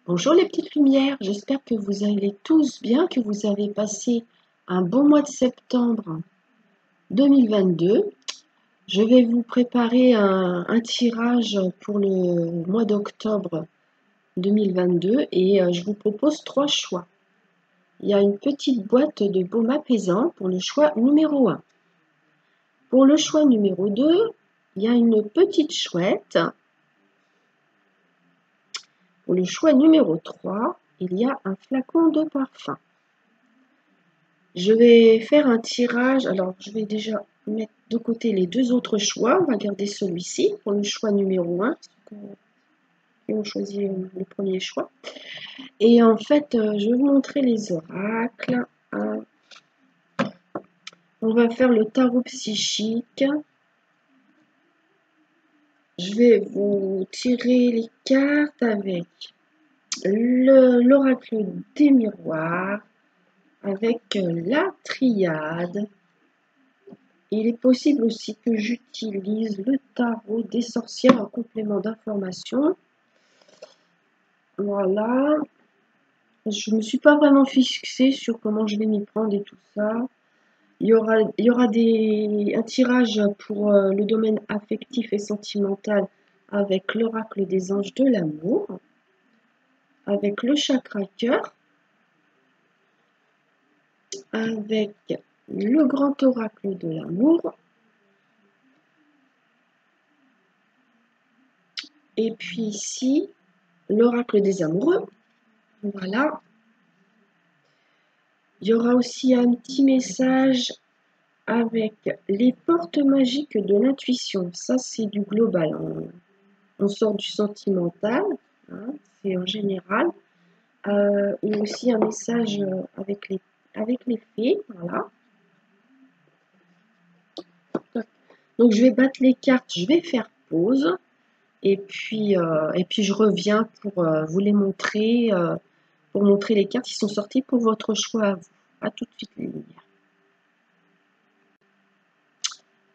Bonjour les petites lumières, j'espère que vous allez tous bien, que vous avez passé un bon mois de septembre 2022. Je vais vous préparer un tirage pour le mois d'octobre 2022 et je vous propose 3 choix. Il y a une petite boîte de baume apaisant pour le choix numéro 1. Pour le choix numéro 2, il y a une petite chouette. Pour le choix numéro 3, il y a un flacon de parfum. Je vais faire un tirage. Alors, je vais déjà mettre de côté les deux autres choix. On va garder celui-ci pour le choix numéro 1. Et on choisit le premier choix. Et en fait, je vais vous montrer les oracles. On va faire le tarot psychique. Je vais vous tirer les cartes avec l'oracle des miroirs, avec la triade. Il est possible aussi que j'utilise le tarot des sorcières en complément d'information. Voilà. Je ne me suis pas vraiment fixée sur comment je vais m'y prendre et tout ça. Il y aura un tirage pour le domaine affectif et sentimental avec l'oracle des anges de l'amour, avec le chakra cœur, avec le grand oracle de l'amour, et puis ici, l'oracle des amoureux. Voilà. Il y aura aussi un petit message avec les portes magiques de l'intuition. Ça, c'est du global. On sort du sentimental, hein, c'est en général. Il y a aussi un message avec les fées. Voilà. Donc, je vais battre les cartes, je vais faire pause. Et puis je reviens pour vous les montrer, pour montrer les cartes qui sont sorties pour votre choix à vous. À tout de suite, les lumières.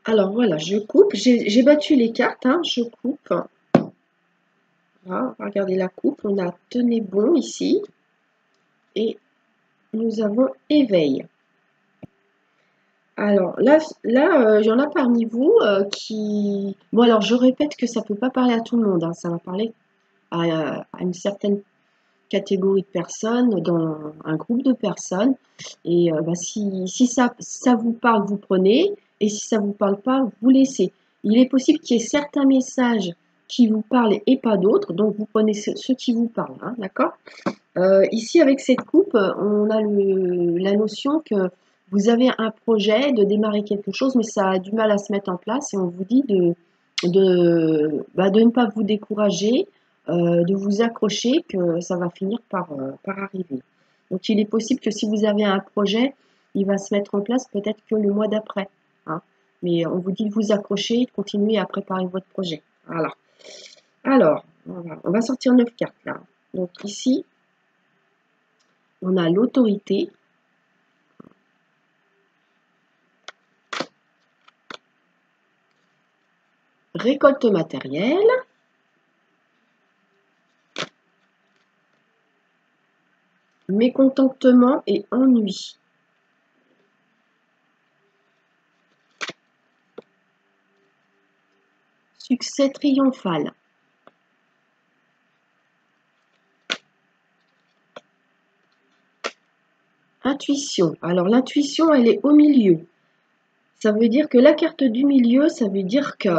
Alors voilà, je coupe. J'ai battu les cartes, hein, je coupe. Voilà, regardez la coupe. On a tenez bon ici. Et nous avons éveil. Alors là, il y en a parmi vous qui... Bon alors, je répète que ça ne peut pas parler à tout le monde. Hein, ça va parler à une certaine catégorie de personnes, dans un groupe de personnes. Et si ça vous parle, vous prenez. Et si ça ne vous parle pas, vous laissez. Il est possible qu'il y ait certains messages qui vous parlent et pas d'autres. Donc, vous prenez ceux qui vous parlent. Hein, d'accord ? Ici, avec cette coupe, on a la notion que vous avez un projet de démarrer quelque chose, mais ça a du mal à se mettre en place. Et on vous dit de ne pas vous décourager, de vous accrocher, que ça va finir par arriver. Donc, il est possible que si vous avez un projet, il va se mettre en place peut-être que le mois d'après. Hein. Mais on vous dit de vous accrocher, de continuer à préparer votre projet. Voilà. Alors, on va sortir 9 cartes là. Donc ici, on a l'autorité. Récolte matérielle. Mécontentement et ennui. Succès triomphal. Intuition. Alors l'intuition, elle est au milieu. Ça veut dire que la carte du milieu, ça veut dire que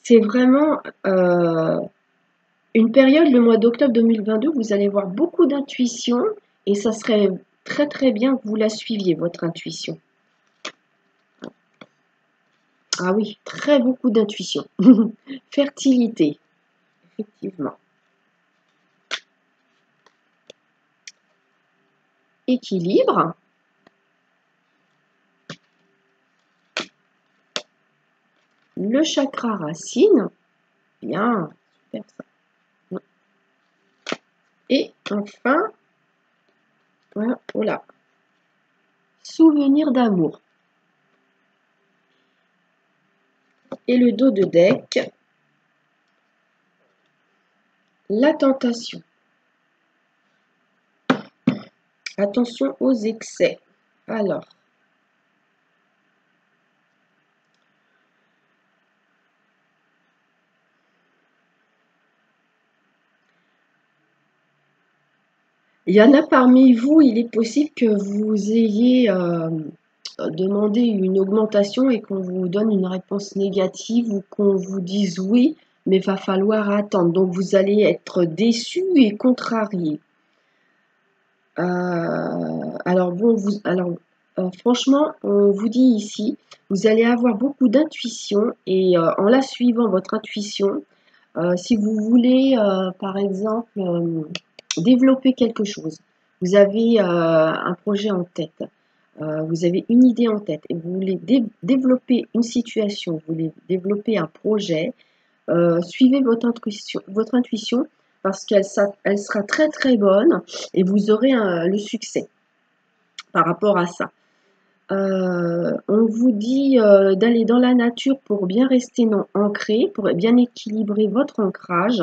c'est vraiment une période, le mois d'octobre 2022, vous allez voir beaucoup d'intuition et ça serait très très bien que vous la suiviez, votre intuition. Ah oui, très beaucoup d'intuition. Fertilité, effectivement. Équilibre. Le chakra racine. Bien, super ça. Et enfin, voilà, souvenir d'amour. Et le dos de deck, la tentation. Attention aux excès. Alors, il y en a parmi vous, il est possible que vous ayez demandé une augmentation et qu'on vous donne une réponse négative ou qu'on vous dise oui, mais va falloir attendre. Donc vous allez être déçu et contrarié. Alors bon, franchement, on vous dit ici, vous allez avoir beaucoup d'intuition et en la suivant, votre intuition, si vous voulez, par exemple, développer quelque chose, vous avez un projet en tête, vous avez une idée en tête et vous voulez développer une situation, vous voulez développer un projet, suivez votre intuition parce elle sera très très bonne et vous aurez le succès par rapport à ça. On vous dit d'aller dans la nature pour bien rester ancré, pour bien équilibrer votre ancrage.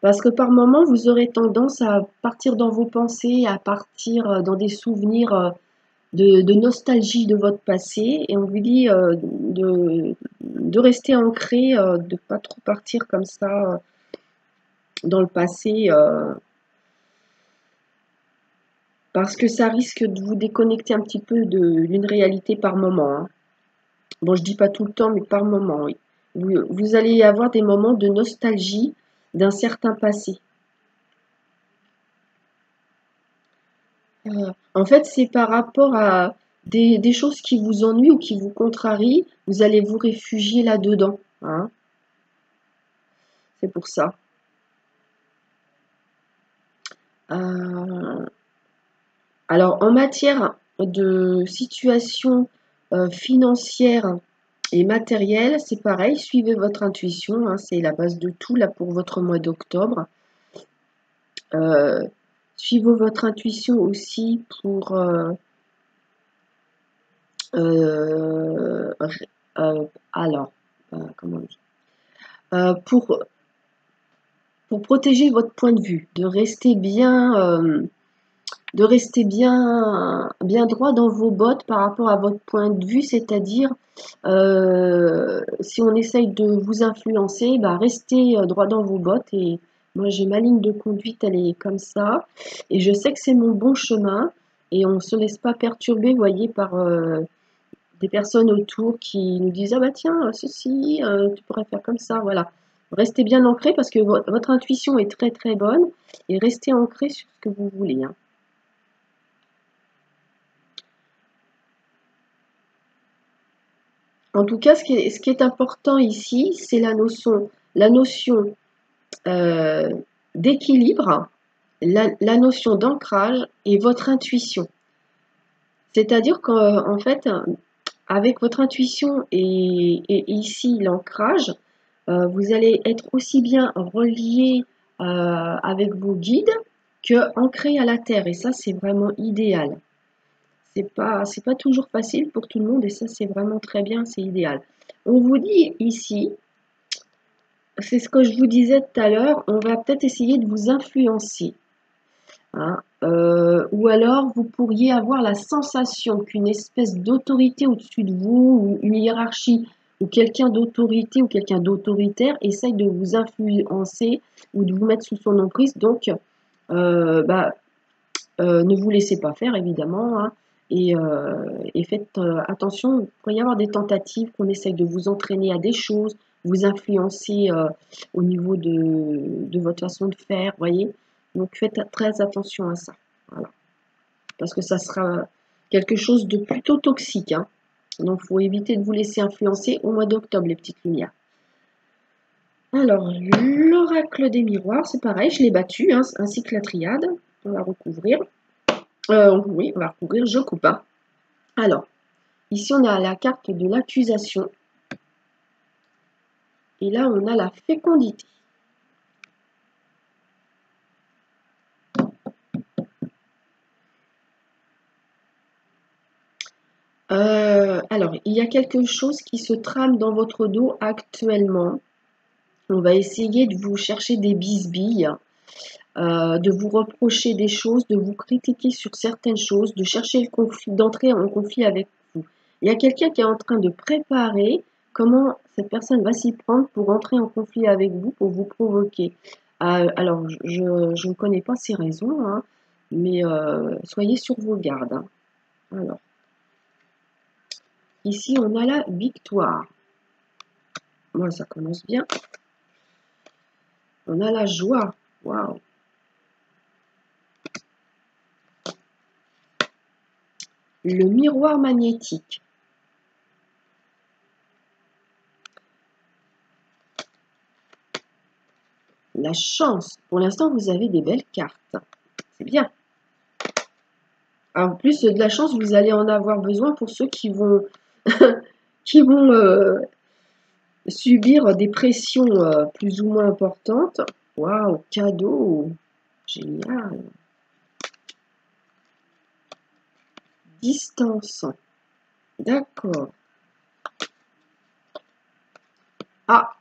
Parce que par moment, vous aurez tendance à partir dans vos pensées, à partir dans des souvenirs de nostalgie de votre passé. Et on vous dit de rester ancré, de ne pas trop partir comme ça dans le passé. Parce que ça risque de vous déconnecter un petit peu d'une réalité par moment, hein. Bon, je dis pas tout le temps, mais par moment, oui. Vous allez avoir des moments de nostalgie d'un certain passé. En fait, c'est par rapport à des choses qui vous ennuient ou qui vous contrarient, vous allez vous réfugier là-dedans, hein. C'est pour ça. Euh, alors, en matière de situation financière et matérielle, c'est pareil, suivez votre intuition, hein, c'est la base de tout là pour votre mois d'octobre. Suivez votre intuition aussi pour alors comment on dit pour protéger votre point de vue, de rester bien droit dans vos bottes par rapport à votre point de vue, c'est-à-dire si on essaye de vous influencer, bah, restez droit dans vos bottes. Et moi, j'ai ma ligne de conduite, elle est comme ça, et je sais que c'est mon bon chemin, et on ne se laisse pas perturber, vous voyez, par des personnes autour qui nous disent ah bah tiens, ceci, tu pourrais faire comme ça, voilà. Restez bien ancré parce que votre intuition est très très bonne, et restez ancré sur ce que vous voulez, hein. En tout cas, ce qui est important ici, c'est la notion euh, d'équilibre, la notion d'ancrage et votre intuition. C'est-à-dire qu'en fait, avec votre intuition et ici l'ancrage, vous allez être aussi bien relié avec vos guides que ancré à la terre. Et ça, c'est vraiment idéal. C'est pas toujours facile pour tout le monde et ça, c'est vraiment très bien, c'est idéal. On vous dit ici, c'est ce que je vous disais tout à l'heure, on va peut-être essayer de vous influencer, hein. Ou alors vous pourriez avoir la sensation qu'une espèce d'autorité au-dessus de vous, ou une hiérarchie, ou quelqu'un d'autorité ou quelqu'un d'autoritaire essaye de vous influencer ou de vous mettre sous son emprise. Donc, bah, ne vous laissez pas faire, évidemment, hein, et faites attention. Il pourrait y avoir des tentatives qu'on essaye de vous entraîner à des choses, vous influencer au niveau de votre façon de faire, voyez. Donc faites très attention à ça. Voilà. Parce que ça sera quelque chose de plutôt toxique, hein. Donc il faut éviter de vous laisser influencer au mois d'octobre, les petites lumières. Alors, l'oracle des miroirs, c'est pareil, je l'ai battu, hein, ainsi que la triade. On va recouvrir. Oui, on va recouvrir, je coupe, hein. Alors, ici on a la carte de l'accusation. Et là, on a la fécondité. Alors, il y a quelque chose qui se trame dans votre dos actuellement. On va essayer de vous chercher des bisbilles. de vous reprocher des choses, de vous critiquer sur certaines choses, de chercher le conflit, d'entrer en conflit avec vous. Il y a quelqu'un qui est en train de préparer comment cette personne va s'y prendre pour entrer en conflit avec vous, pour vous provoquer. Alors, je ne connais pas ces raisons, hein, mais soyez sur vos gardes. Hein. Alors, ici, on a la victoire. Moi, ça commence bien. On a la joie. Waouh! Le miroir magnétique. La chance. Pour l'instant, vous avez des belles cartes. C'est bien. En plus de la chance, vous allez en avoir besoin pour ceux qui vont, qui vont subir des pressions plus ou moins importantes. Waouh, cadeau. Génial. Distance. D'accord. Ah,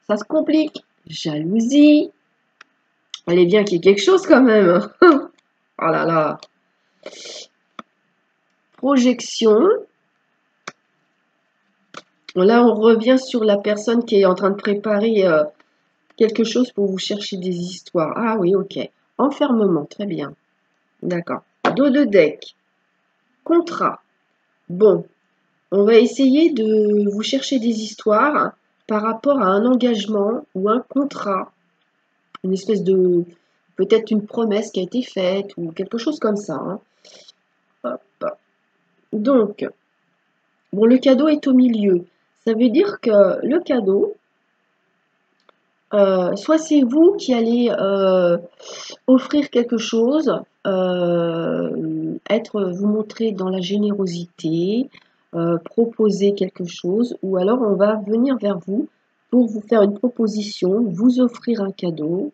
ça se complique. Jalousie. Allez bien qu'il y ait quelque chose quand même. Oh là là. Projection. Là, on revient sur la personne qui est en train de préparer quelque chose pour vous chercher des histoires. Ah oui, ok. Enfermement, très bien. D'accord. Dos de deck. Contrat. Bon, on va essayer de vous chercher des histoires par rapport à un engagement ou un contrat. Une espèce de... peut-être une promesse qui a été faite ou quelque chose comme ça. Hein. Hop. Donc, bon, le cadeau est au milieu. Ça veut dire que le cadeau, soit c'est vous qui allez offrir quelque chose, vous montrer dans la générosité, proposer quelque chose, ou alors on va venir vers vous pour vous faire une proposition, vous offrir un cadeau.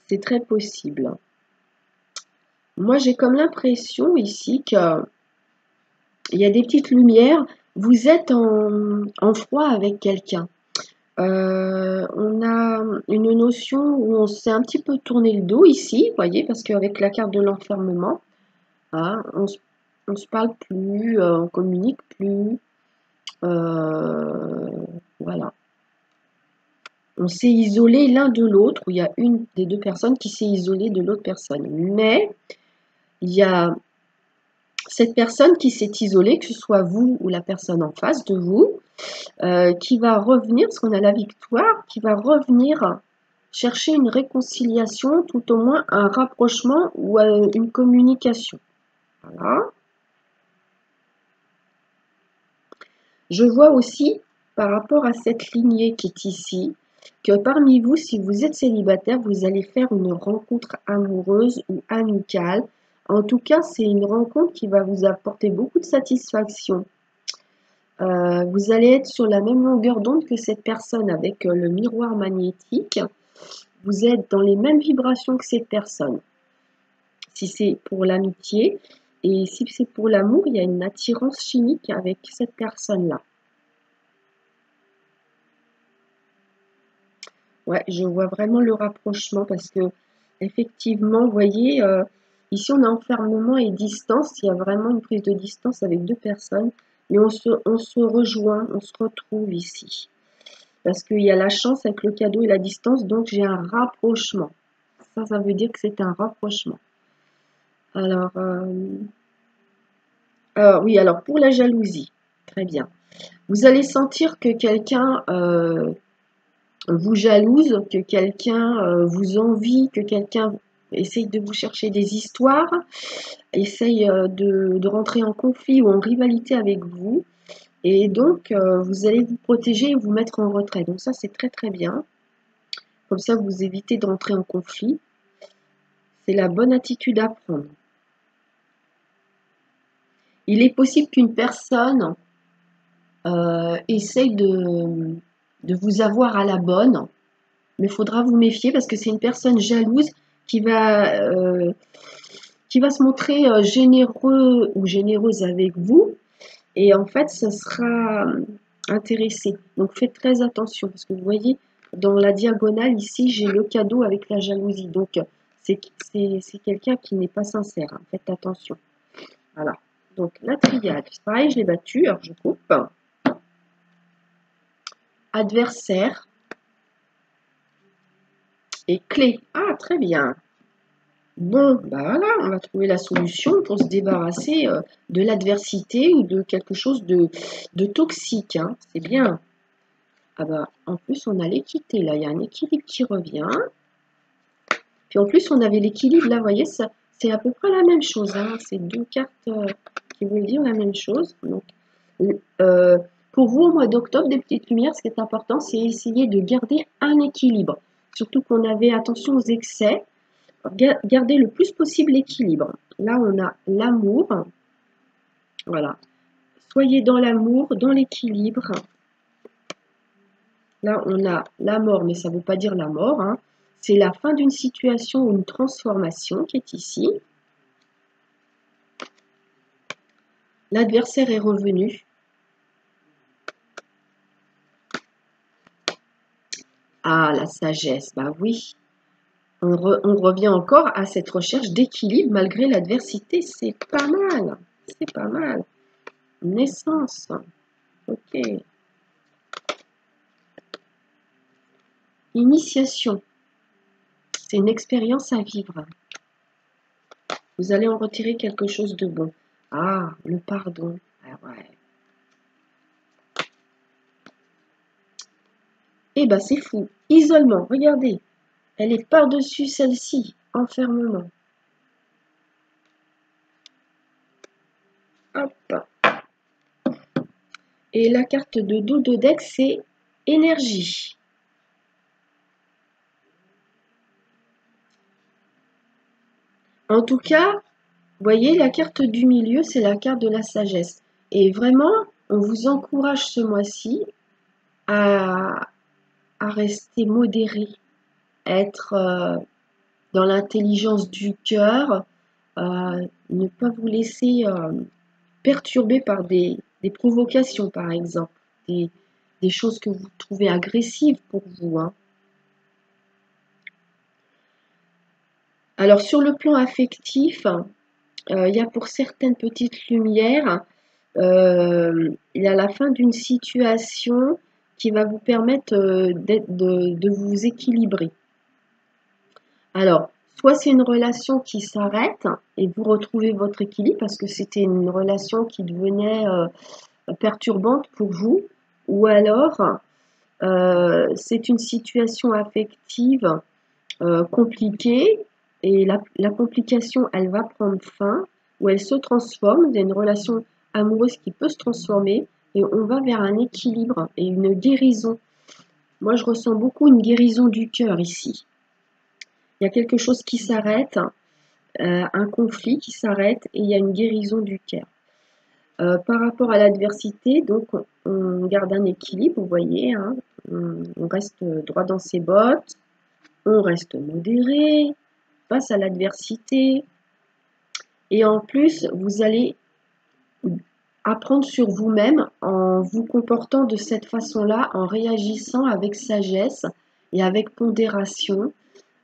C'est très possible. Moi, j'ai comme l'impression ici qu'il y a des petites lumières. Vous êtes en froid avec quelqu'un. On a une notion où on s'est un petit peu tourné le dos ici, vous voyez, parce qu'avec la carte de l'enfermement, hein, on se parle plus, on communique plus. Voilà. On s'est isolé l'un de l'autre, où il y a une des deux personnes qui s'est isolée de l'autre personne. Mais il y a cette personne qui s'est isolée, que ce soit vous ou la personne en face de vous, qui va revenir, parce qu'on a la victoire, qui va revenir chercher une réconciliation, tout au moins un rapprochement ou une communication. Voilà. Je vois aussi, par rapport à cette lignée qui est ici, que parmi vous, si vous êtes célibataire, vous allez faire une rencontre amoureuse ou amicale. En tout cas, c'est une rencontre qui va vous apporter beaucoup de satisfaction. Vous allez être sur la même longueur d'onde que cette personne avec le miroir magnétique. Vous êtes dans les mêmes vibrations que cette personne. Si c'est pour l'amitié et si c'est pour l'amour, il y a une attirance chimique avec cette personne-là. Ouais, je vois vraiment le rapprochement parce que effectivement, vous voyez, ici on a enfermement et distance. Il y a vraiment une prise de distance avec deux personnes, mais on se rejoint, on se retrouve ici. Parce qu'il y a la chance avec le cadeau et la distance, donc j'ai un rapprochement. Ça veut dire que c'est un rapprochement. Alors, oui, alors pour la jalousie, très bien. Vous allez sentir que quelqu'un vous jalouse, que quelqu'un vous envie, que quelqu'un essaye de vous chercher des histoires, essaye de rentrer en conflit ou en rivalité avec vous. Et donc, vous allez vous protéger et vous mettre en retrait. Donc ça, c'est très très bien. Comme ça, vous évitez de rentrer en conflit. C'est la bonne attitude à prendre. Il est possible qu'une personne essaye de vous avoir à la bonne, mais il faudra vous méfier parce que c'est une personne jalouse qui va se montrer généreux ou généreuse avec vous. Et en fait, ça sera intéressé. Donc faites très attention parce que vous voyez, dans la diagonale ici, j'ai le cadeau avec la jalousie. Donc c'est quelqu'un qui n'est pas sincère, hein. Faites attention. Voilà. Donc, la triade, c'est pareil, je l'ai battue, alors je coupe. Adversaire et clé. Ah, très bien. Bon, bah voilà, on va trouver la solution pour se débarrasser de l'adversité ou de quelque chose de toxique, hein. C'est bien. Ah bah, en plus, on a l'équité, là. Il y a un équilibre qui revient. Puis en plus, on avait l'équilibre, là, vous voyez, ça, c'est à peu près la même chose, hein. C'est deux cartes qui veulent dire la même chose. Donc, pour vous, au mois d'octobre, des petites lumières, ce qui est important, c'est essayer de garder un équilibre. Surtout qu'on avait attention aux excès. Gardez le plus possible l'équilibre. Là, on a l'amour. Voilà. Soyez dans l'amour, dans l'équilibre. Là, on a la mort, mais ça ne veut pas dire la mort, hein. C'est la fin d'une situation ou une transformation qui est ici. L'adversaire est revenu. Ah, la sagesse, bah oui. On revient encore à cette recherche d'équilibre malgré l'adversité. C'est pas mal. C'est pas mal. Naissance. Ok. Initiation. C'est une expérience à vivre. Vous allez en retirer quelque chose de bon. Ah, le pardon. Ah ouais. Eh ben, c'est fou. Isolement. Regardez. Elle est par-dessus celle-ci. Enfermement. Hop. Et la carte de dos de deck, c'est énergie. En tout cas, vous voyez, la carte du milieu, c'est la carte de la sagesse. Et vraiment, on vous encourage ce mois-ci à rester modéré, être dans l'intelligence du cœur, ne pas vous laisser perturber par des provocations, par exemple, des choses que vous trouvez agressives pour vous, hein. Alors, sur le plan affectif, il y a pour certaines petites lumières, il y a la fin d'une situation qui va vous permettre de vous équilibrer. Alors, soit c'est une relation qui s'arrête et vous retrouvez votre équilibre parce que c'était une relation qui devenait perturbante pour vous, ou alors c'est une situation affective compliquée et la complication, elle va prendre fin ou elle se transforme. Il y a une relation amoureuse qui peut se transformer et on va vers un équilibre et une guérison. Moi, je ressens beaucoup une guérison du cœur ici. Il y a quelque chose qui s'arrête, un conflit qui s'arrête et il y a une guérison du cœur. Par rapport à l'adversité, donc on garde un équilibre, vous voyez, hein, on reste droit dans ses bottes, on reste modéré face à l'adversité. Et en plus, vous allez apprendre sur vous-même en vous comportant de cette façon-là, en réagissant avec sagesse et avec pondération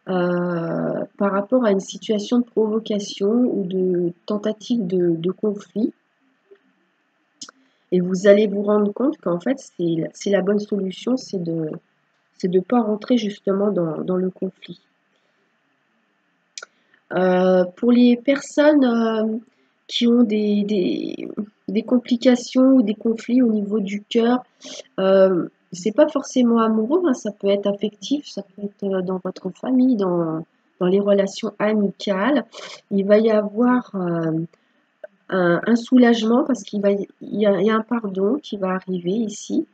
par rapport à une situation de provocation ou de tentative de conflit. Et vous allez vous rendre compte qu'en fait, c'est la bonne solution, c'est de ne pas rentrer justement dans le conflit. Pour les personnes qui ont des complications ou des conflits au niveau du cœur, c'est pas forcément amoureux, hein, ça peut être affectif, ça peut être dans votre famille, dans les relations amicales. Il va y avoir un soulagement parce qu'il y a un pardon qui va arriver ici.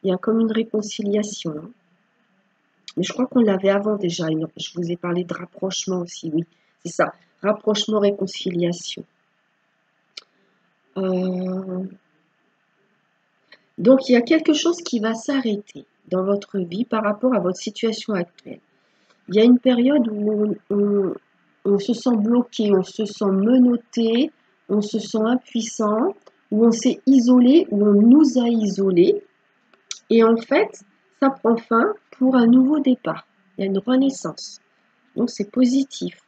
Il y a comme une réconciliation, hein. Mais je crois qu'on l'avait avant déjà. Je vous ai parlé de rapprochement aussi, oui. C'est ça. Rapprochement, réconciliation. Donc, il y a quelque chose qui va s'arrêter dans votre vie par rapport à votre situation actuelle. Il y a une période où on se sent bloqué, on se sent menotté, on se sent impuissant, où on s'est isolé, où on nous a isolés. Et en fait, ça prend fin pour un nouveau départ. Il y a une renaissance. Donc c'est positif.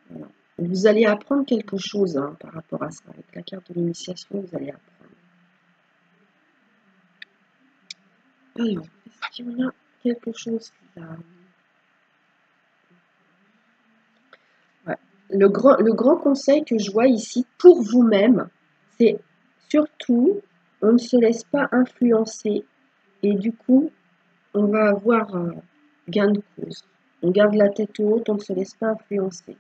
Voilà. Vous allez apprendre quelque chose hein, par rapport à ça. Avec la carte de l'initiation, vous allez apprendre. Alors, est-ce qu'il y a quelque chose là? Ouais. Le grand conseil que je vois ici pour vous-même, c'est surtout, on ne se laisse pas influencer et du coup, on va avoir gain de cause. On garde la tête haute, on ne se laisse pas influencer.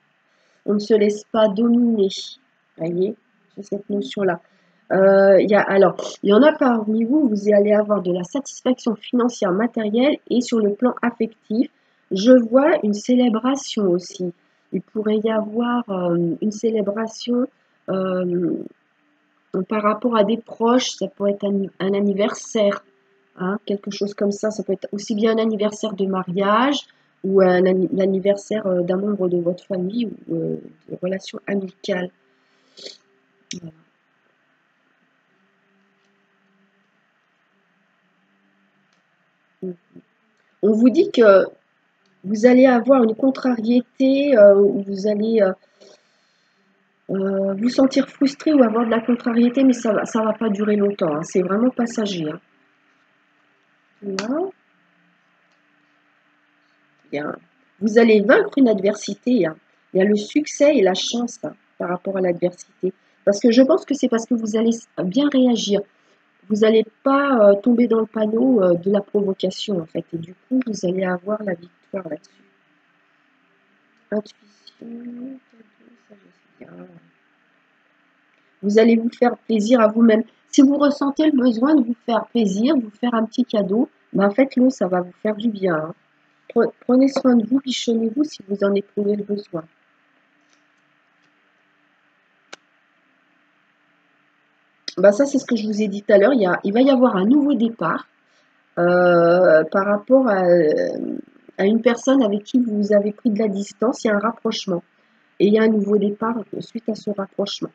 On ne se laisse pas dominer. Voyez, c'est cette notion-là. Alors, il y en a parmi vous, vous allez avoir de la satisfaction financière matérielle et sur le plan affectif. Je vois une célébration aussi. Il pourrait y avoir une célébration par rapport à des proches, ça peut être un anniversaire, hein, quelque chose comme ça. Ça peut être aussi bien un anniversaire de mariage ou l'anniversaire d'un membre de votre famille ou de relations amicales. Voilà. On vous dit que vous allez avoir une contrariété, où vous allez vous sentir frustré ou avoir de la contrariété, mais ça va pas durer longtemps, hein. C'est vraiment passager. Hein. Là, bien. Vous allez vaincre une adversité. Hein. Il y a le succès et la chance hein, par rapport à l'adversité. Parce que je pense que c'est parce que vous allez bien réagir. Vous n'allez pas tomber dans le panneau de la provocation, en fait. Et du coup, vous allez avoir la victoire là-dessus. Intuition, cadeau, sagesse. Bien. Vous allez vous faire plaisir à vous-même. Si vous ressentez le besoin de vous faire plaisir, de vous faire un petit cadeau, ben faites-le, ça va vous faire du bien. Hein. Prenez soin de vous, bichonnez-vous si vous en éprouvez le besoin. Ben ça, c'est ce que je vous ai dit tout à l'heure. Il va y avoir un nouveau départ par rapport à une personne avec qui vous avez pris de la distance. Il y a un rapprochement. Et il y a un nouveau départ suite à ce rapprochement.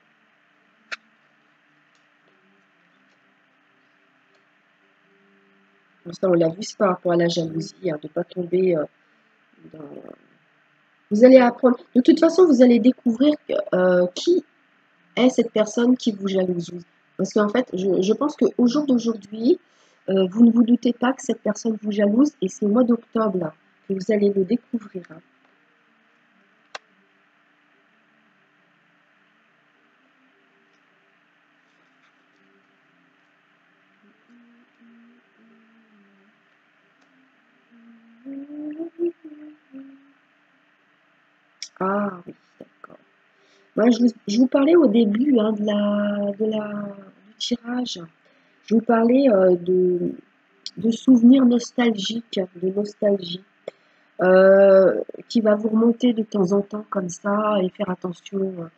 Ça, on l'a vu, c'est par rapport à la jalousie, hein, de ne pas tomber dans... Vous allez apprendre. De toute façon, vous allez découvrir qui est cette personne qui vous jalouse. Parce qu'en fait, je pense qu'au jour d'aujourd'hui, vous ne vous doutez pas que cette personne vous jalouse et c'est au mois d'octobre là que vous allez le découvrir. Hein. Ah oui, d'accord. Moi, je vous parlais au début hein, du tirage. Je vous parlais de souvenirs nostalgiques, de nostalgie, qui va vous remonter de temps en temps comme ça et faire attention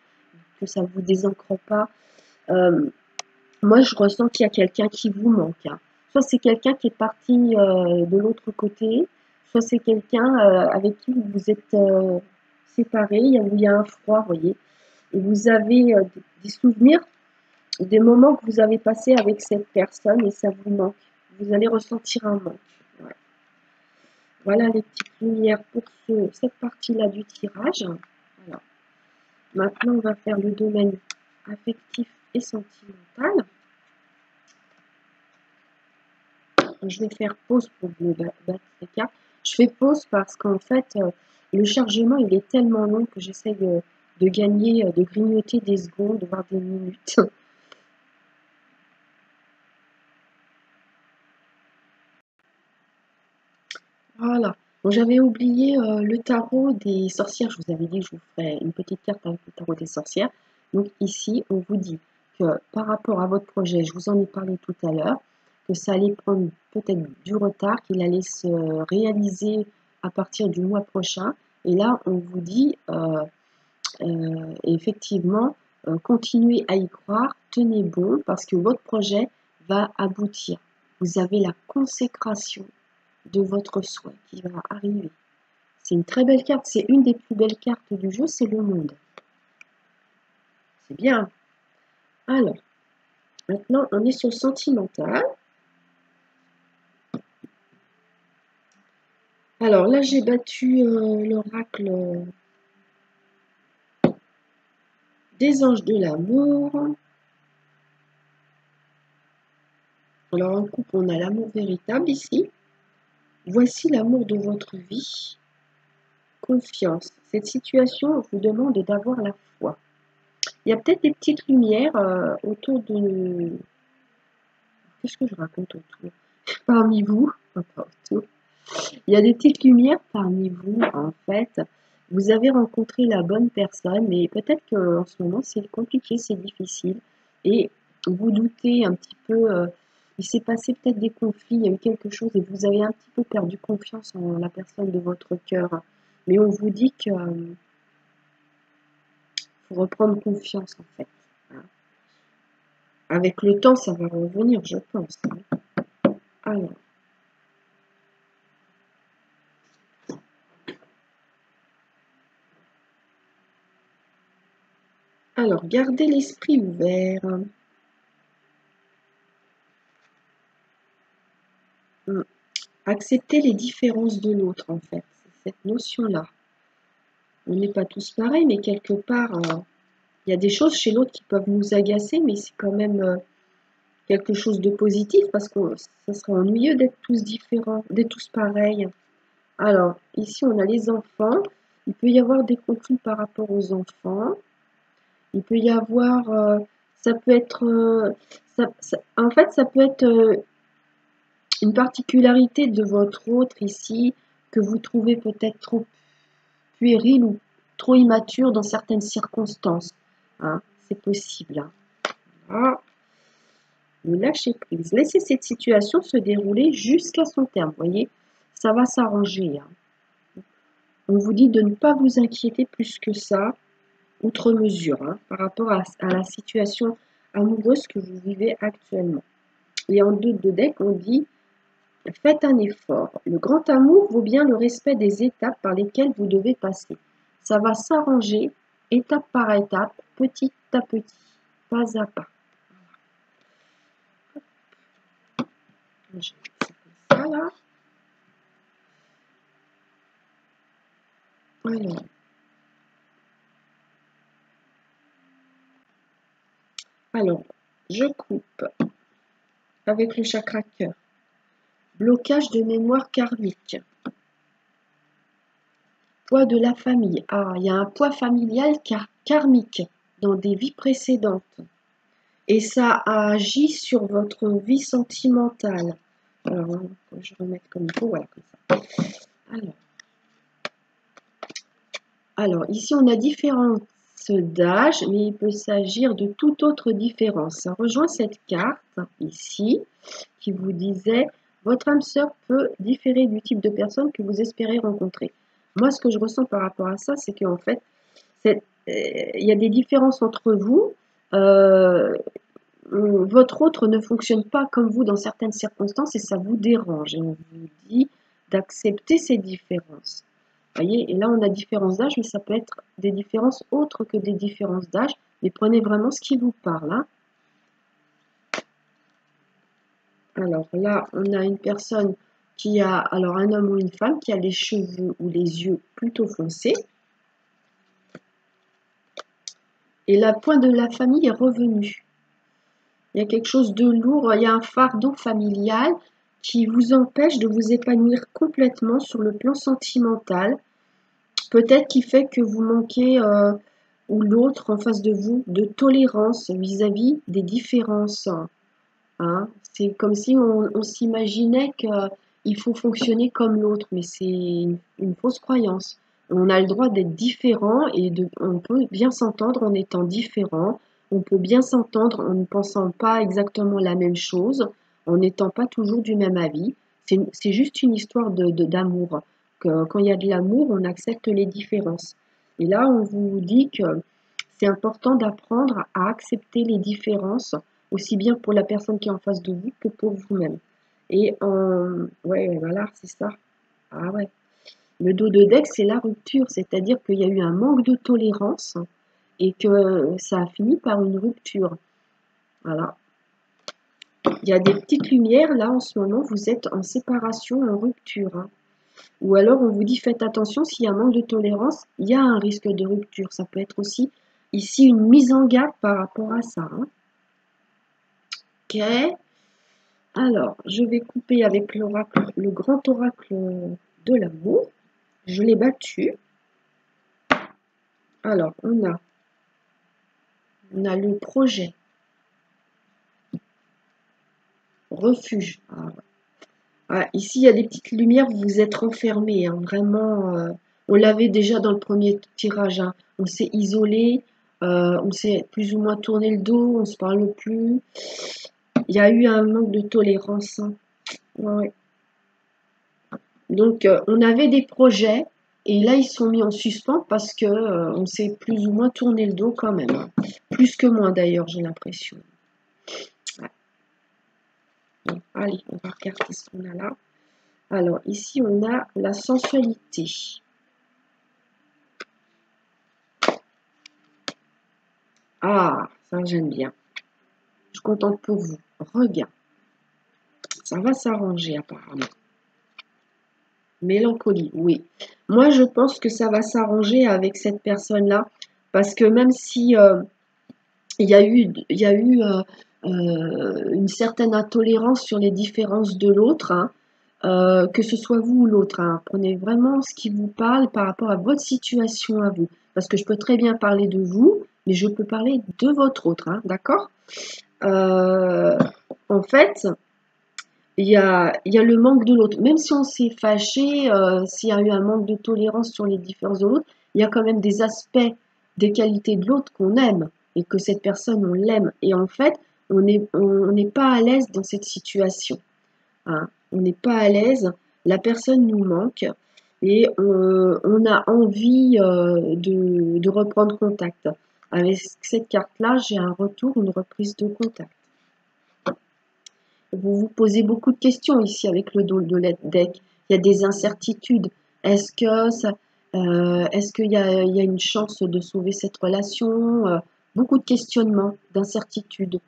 que ça ne vous désancre pas. Euh, Moi, je ressens qu'il y a quelqu'un qui vous manque. Hein. Soit c'est quelqu'un qui est parti de l'autre côté, soit c'est quelqu'un avec qui vous êtes séparés, où il y a un froid, vous voyez. Et vous avez des souvenirs, des moments que vous avez passés avec cette personne et ça vous manque. Vous allez ressentir un manque. Ouais. Voilà les petites lumières pour cette partie-là du tirage. Voilà. Maintenant, on va faire le domaine affectif et sentimental. Je vais faire pause pour vous battre les cartes. Je fais pause parce qu'en fait, le chargement, il est tellement long que j'essaie de gagner, de grignoter des secondes, voire des minutes. Voilà. Bon, j'avais oublié le tarot des sorcières. Je vous avais dit que je vous ferais une petite carte avec le tarot des sorcières. Donc ici, on vous dit que par rapport à votre projet, je vous en ai parlé tout à l'heure, que ça allait prendre peut-être du retard, qu'il allait se réaliser à partir du mois prochain. Et là, on vous dit effectivement, continuez à y croire, tenez bon, parce que votre projet va aboutir. Vous avez la consécration de votre souhait qui va arriver. C'est une très belle carte, c'est une des plus belles cartes du jeu, c'est le monde. C'est bien. Alors, maintenant on est sur le sentimental. Alors là, j'ai battu l'oracle des anges de l'amour. Alors en couple, on a l'amour véritable ici. Voici l'amour de votre vie. Confiance. Cette situation vous demande d'avoir la foi. Il y a peut-être des petites lumières autour de... Qu'est-ce que je raconte autour? Parmi vous, enfin, pas autour. Il y a des petites lumières parmi vous, en fait. Vous avez rencontré la bonne personne, mais peut-être qu'en ce moment, c'est compliqué, c'est difficile. Et vous doutez un petit peu, il s'est passé peut-être des conflits, il y a eu quelque chose et vous avez un petit peu perdu confiance en la personne de votre cœur. Mais on vous dit qu'il faut reprendre confiance, en fait. Avec le temps, ça va revenir, je pense. Alors. Alors, gardez l'esprit ouvert. Accepter les différences de l'autre, en fait. C'est cette notion-là. On n'est pas tous pareils, mais quelque part, il y a des choses chez l'autre qui peuvent nous agacer, mais c'est quand même quelque chose de positif parce que ça serait ennuyeux d'être tous différents, d'être tous pareils. Alors, ici, on a les enfants. Il peut y avoir des conflits par rapport aux enfants. Il peut y avoir, ça peut être, en fait, ça peut être une particularité de votre autre ici que vous trouvez peut-être trop puéril ou trop immature dans certaines circonstances. Hein, c'est possible. Hein. Voilà. Ne lâchez prise. Laissez cette situation se dérouler jusqu'à son terme. Vous voyez, ça va s'arranger. Hein. On vous dit de ne pas vous inquiéter plus que ça, outre mesure, hein, par rapport à la situation amoureuse que vous vivez actuellement. Et en deux de deck, on dit faites un effort. Le grand amour vaut bien le respect des étapes par lesquelles vous devez passer. Ça va s'arranger étape par étape, petit à petit, pas à pas. Je vais faire ça là. Alors, je coupe avec le chakra cœur. Blocage de mémoire karmique. Poids de la famille. Ah, il y a un poids familial karmique dans des vies précédentes. Et ça agit sur votre vie sentimentale. Alors, je vais remettre comme il faut, voilà, comme ça. Alors, ici, on a différences d'âge, mais il peut s'agir de toute autre différence. Ça rejoint cette carte, ici, qui vous disait « Votre âme sœur peut différer du type de personne que vous espérez rencontrer. » Moi, ce que je ressens par rapport à ça, c'est qu'en fait, il y a des différences entre vous. Votre autre ne fonctionne pas comme vous dans certaines circonstances et ça vous dérange. Et on vous dit d'accepter ces différences. Vous voyez, et là on a différence d'âge, mais ça peut être des différences autres que des différences d'âge. Mais prenez vraiment ce qui vous parle. Hein. Alors là, on a une personne qui a, alors un homme ou une femme qui a les cheveux ou les yeux plutôt foncés. Et la pointe de la famille est revenue. Il y a quelque chose de lourd, il y a un fardeau familial qui vous empêche de vous épanouir complètement sur le plan sentimental. Peut-être qui fait que vous manquez, ou l'autre en face de vous, de tolérance vis-à-vis des différences. Hein. C'est comme si on s'imaginait qu'il faut fonctionner comme l'autre, mais c'est une fausse croyance. On a le droit d'être différent et on peut bien s'entendre en étant différent. On peut bien s'entendre en ne pensant pas exactement la même chose, en n'étant pas toujours du même avis. C'est juste une histoire d'amour. Quand il y a de l'amour, on accepte les différences. Et là, on vous dit que c'est important d'apprendre à accepter les différences, aussi bien pour la personne qui est en face de vous que pour vous-même. Et ouais, voilà, c'est ça. Ah ouais. Le dos de deck, c'est la rupture, c'est-à-dire qu'il y a eu un manque de tolérance et que ça a fini par une rupture. Voilà. Il y a des petites lumières, là, en ce moment, vous êtes en séparation, en rupture. Hein. Ou alors on vous dit faites attention, s'il y a un manque de tolérance, il y a un risque de rupture. Ça peut être aussi ici une mise en garde par rapport à ça. Hein. Ok. Alors, je vais couper avec l'oracle, le grand oracle de l'amour. Je l'ai battu. Alors, on a le projet, refuge. Ah, ici, il y a des petites lumières, vous vous êtes renfermés. Hein, vraiment, on l'avait déjà dans le premier tirage. Hein. On s'est isolé, on s'est plus ou moins tourné le dos, on ne se parle plus. Il y a eu un manque de tolérance. Hein. Ouais. Donc, on avait des projets et là, ils sont mis en suspens parce que on s'est plus ou moins tourné le dos quand même. Hein. Plus que moins d'ailleurs, j'ai l'impression. Ouais. Bon, allez, on va regarder ce qu'on a là. Alors, ici, on a la sensualité. Ah, ça, j'aime bien. Je suis contente pour vous. Regain. Ça va s'arranger, apparemment. Mélancolie, oui. Moi, je pense que ça va s'arranger avec cette personne-là. Parce que même si il y a eu une certaine intolérance sur les différences de l'autre, hein, que ce soit vous ou l'autre. Hein. Prenez vraiment ce qui vous parle par rapport à votre situation à vous. Parce que je peux très bien parler de vous, mais je peux parler de votre autre, hein, d'accord? En fait, il y a le manque de l'autre. Même si on s'est fâché, s'il y a eu un manque de tolérance sur les différences de l'autre, il y a quand même des aspects, des qualités de l'autre qu'on aime et que cette personne, on l'aime. Et en fait, on n'est pas à l'aise dans cette situation. Hein. On n'est pas à l'aise, la personne nous manque et on a envie de reprendre contact. Avec cette carte-là, j'ai un retour, une reprise de contact. Vous vous posez beaucoup de questions ici avec le dos de deck. Il y a des incertitudes. Est-ce qu'il y a une chance de sauver cette relation? Beaucoup de questionnements, d'incertitudes.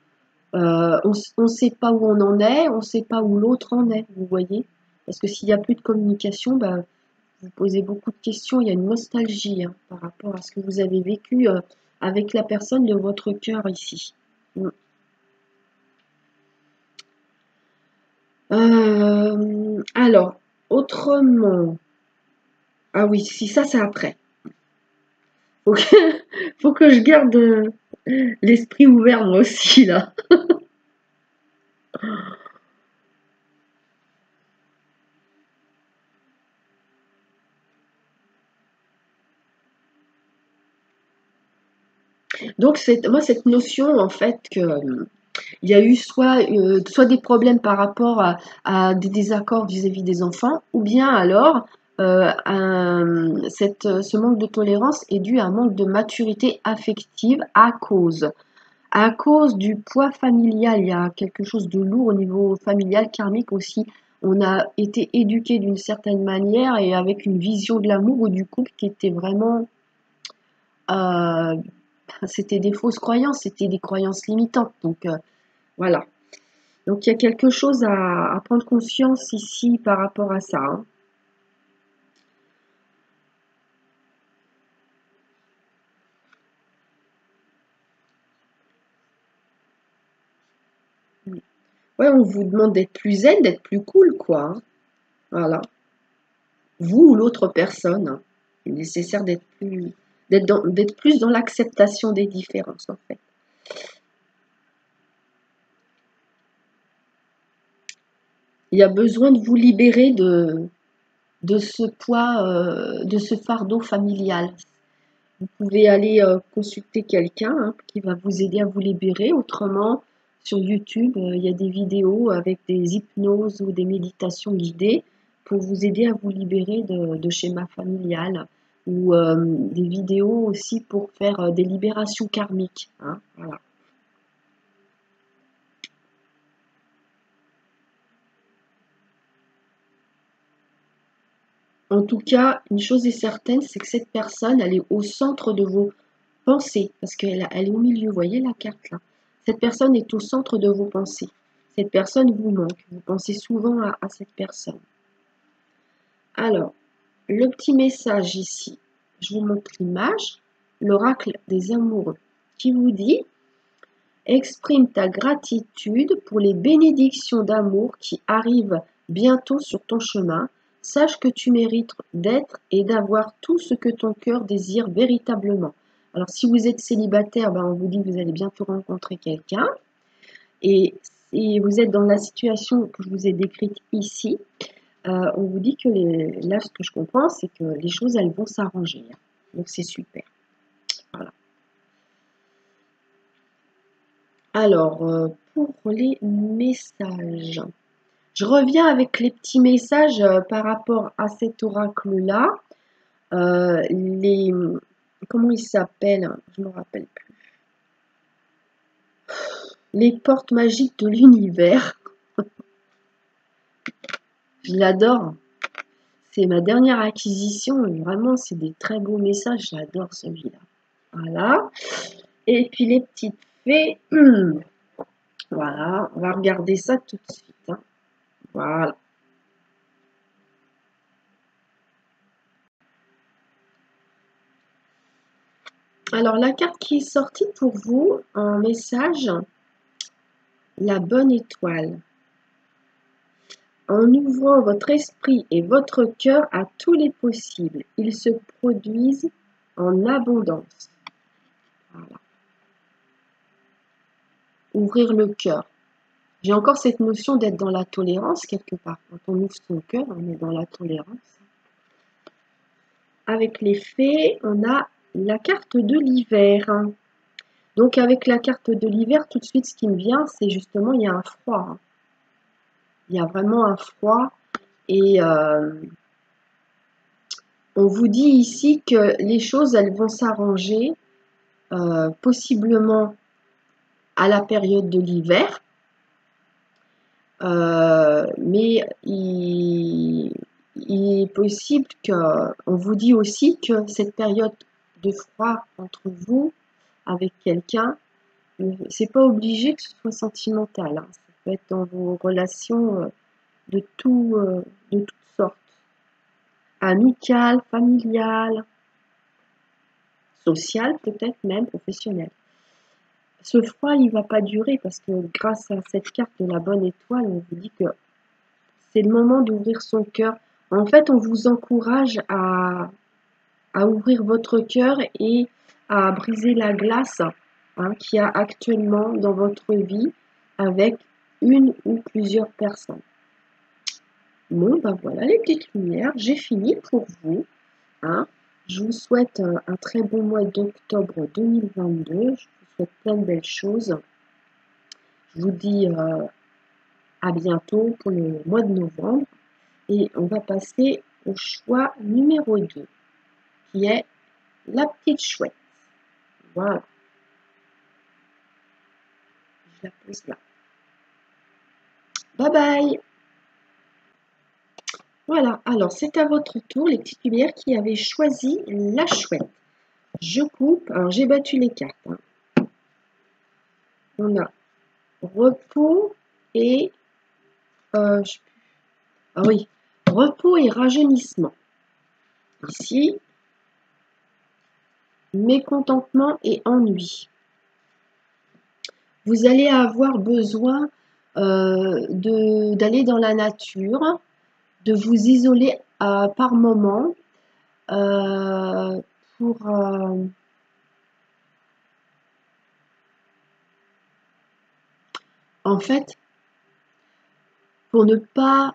On ne sait pas où on en est, on ne sait pas où l'autre en est, vous voyez. Parce que s'il n'y a plus de communication, bah, vous posez beaucoup de questions. Il y a une nostalgie hein, par rapport à ce que vous avez vécu avec la personne de votre cœur ici. Alors, autrement, ah oui, si ça c'est après. Faut que, faut que je garde l'esprit ouvert moi aussi là. Donc moi cette notion en fait que il y a eu soit des problèmes par rapport à des désaccords vis-à-vis des enfants, ou bien alors ce manque de tolérance est dû à un manque de maturité affective à cause du poids familial. Il y a quelque chose de lourd au niveau familial, karmique aussi. On a été éduqué d'une certaine manière et avec une vision de l'amour ou du couple qui était vraiment euh, c'était des fausses croyances, c'était des croyances limitantes. Donc voilà. Donc il y a quelque chose à prendre conscience ici par rapport à ça. Hein. Ouais, on vous demande d'être plus zen, d'être plus cool, quoi. Hein. Voilà. Vous ou l'autre personne. Hein. Il est nécessaire d'être plus dans l'acceptation des différences, en fait. Il y a besoin de vous libérer de ce poids, de ce fardeau familial. Vous pouvez aller consulter quelqu'un hein, qui va vous aider à vous libérer. Autrement, sur YouTube, il y a des vidéos avec des hypnoses ou des méditations guidées pour vous aider à vous libérer de schémas familiales ou des vidéos aussi pour faire des libérations karmiques. Hein, voilà. En tout cas, une chose est certaine, c'est que cette personne, elle est au centre de vos pensées, parce elle est au milieu, vous voyez la carte là. Cette personne est au centre de vos pensées. Cette personne vous manque, vous pensez souvent à cette personne. Alors, le petit message ici, je vous montre l'image, l'oracle des amoureux, qui vous dit: exprime ta gratitude pour les bénédictions d'amour qui arrivent bientôt sur ton chemin. Sache que tu mérites d'être et d'avoir tout ce que ton cœur désire véritablement. Alors, si vous êtes célibataire, ben, on vous dit que vous allez bientôt rencontrer quelqu'un. Et si vous êtes dans la situation que je vous ai décrite ici, on vous dit que là, ce que je comprends, c'est que les choses, elles vont s'arranger. Donc, c'est super. Voilà. Alors, pour les messages, je reviens avec les petits messages par rapport à cet oracle-là. Les, comment il s'appelle? Je ne me rappelle plus. Les portes magiques de l'univers. Je l'adore. C'est ma dernière acquisition. Vraiment, c'est des très beaux messages. J'adore celui-là. Voilà. Et puis les petites fées. Voilà. On va regarder ça tout de suite. Hein. Voilà. Alors, la carte qui est sortie pour vous en message, la bonne étoile. En ouvrant votre esprit et votre cœur à tous les possibles, ils se produisent en abondance. Voilà. Ouvrir le cœur. J'ai encore cette notion d'être dans la tolérance quelque part. Quand on ouvre son cœur, on est dans la tolérance. Avec les fées, on a la carte de l'hiver. Donc avec la carte de l'hiver, tout de suite, ce qui me vient, c'est justement, il y a un froid. Il y a vraiment un froid. Et on vous dit ici que les choses, elles vont s'arranger, possiblement à la période de l'hiver. Mais il est possible qu'on vous dit aussi que cette période de froid entre vous, avec quelqu'un, c'est pas obligé que ce soit sentimental. Hein. Ça peut être dans vos relations de toutes sortes. Amicales, familiales, sociales, peut-être même professionnelles. Ce froid, il ne va pas durer parce que grâce à cette carte de la bonne étoile, on vous dit que c'est le moment d'ouvrir son cœur. En fait, on vous encourage à ouvrir votre cœur et à briser la glace qu'il y a actuellement dans votre vie avec une ou plusieurs personnes. Bon, ben voilà les petites lumières, j'ai fini pour vous. Hein. Je vous souhaite un très bon mois d'octobre 2022. Je vous souhaite plein de belles choses. Je vous dis à bientôt pour le mois de novembre. Et on va passer au choix numéro 2, qui est la petite chouette. Voilà. Je la pose là. Bye bye. Voilà. Alors, c'est à votre tour, les petites lumières qui avaient choisi la chouette. Je coupe. Alors, j'ai battu les cartes. Hein. On a repos et... ah oui. Repos et rajeunissement. Ici, mécontentement et ennui. Vous allez avoir besoin d'aller dans la nature, de vous isoler par moment pour en fait pour ne pas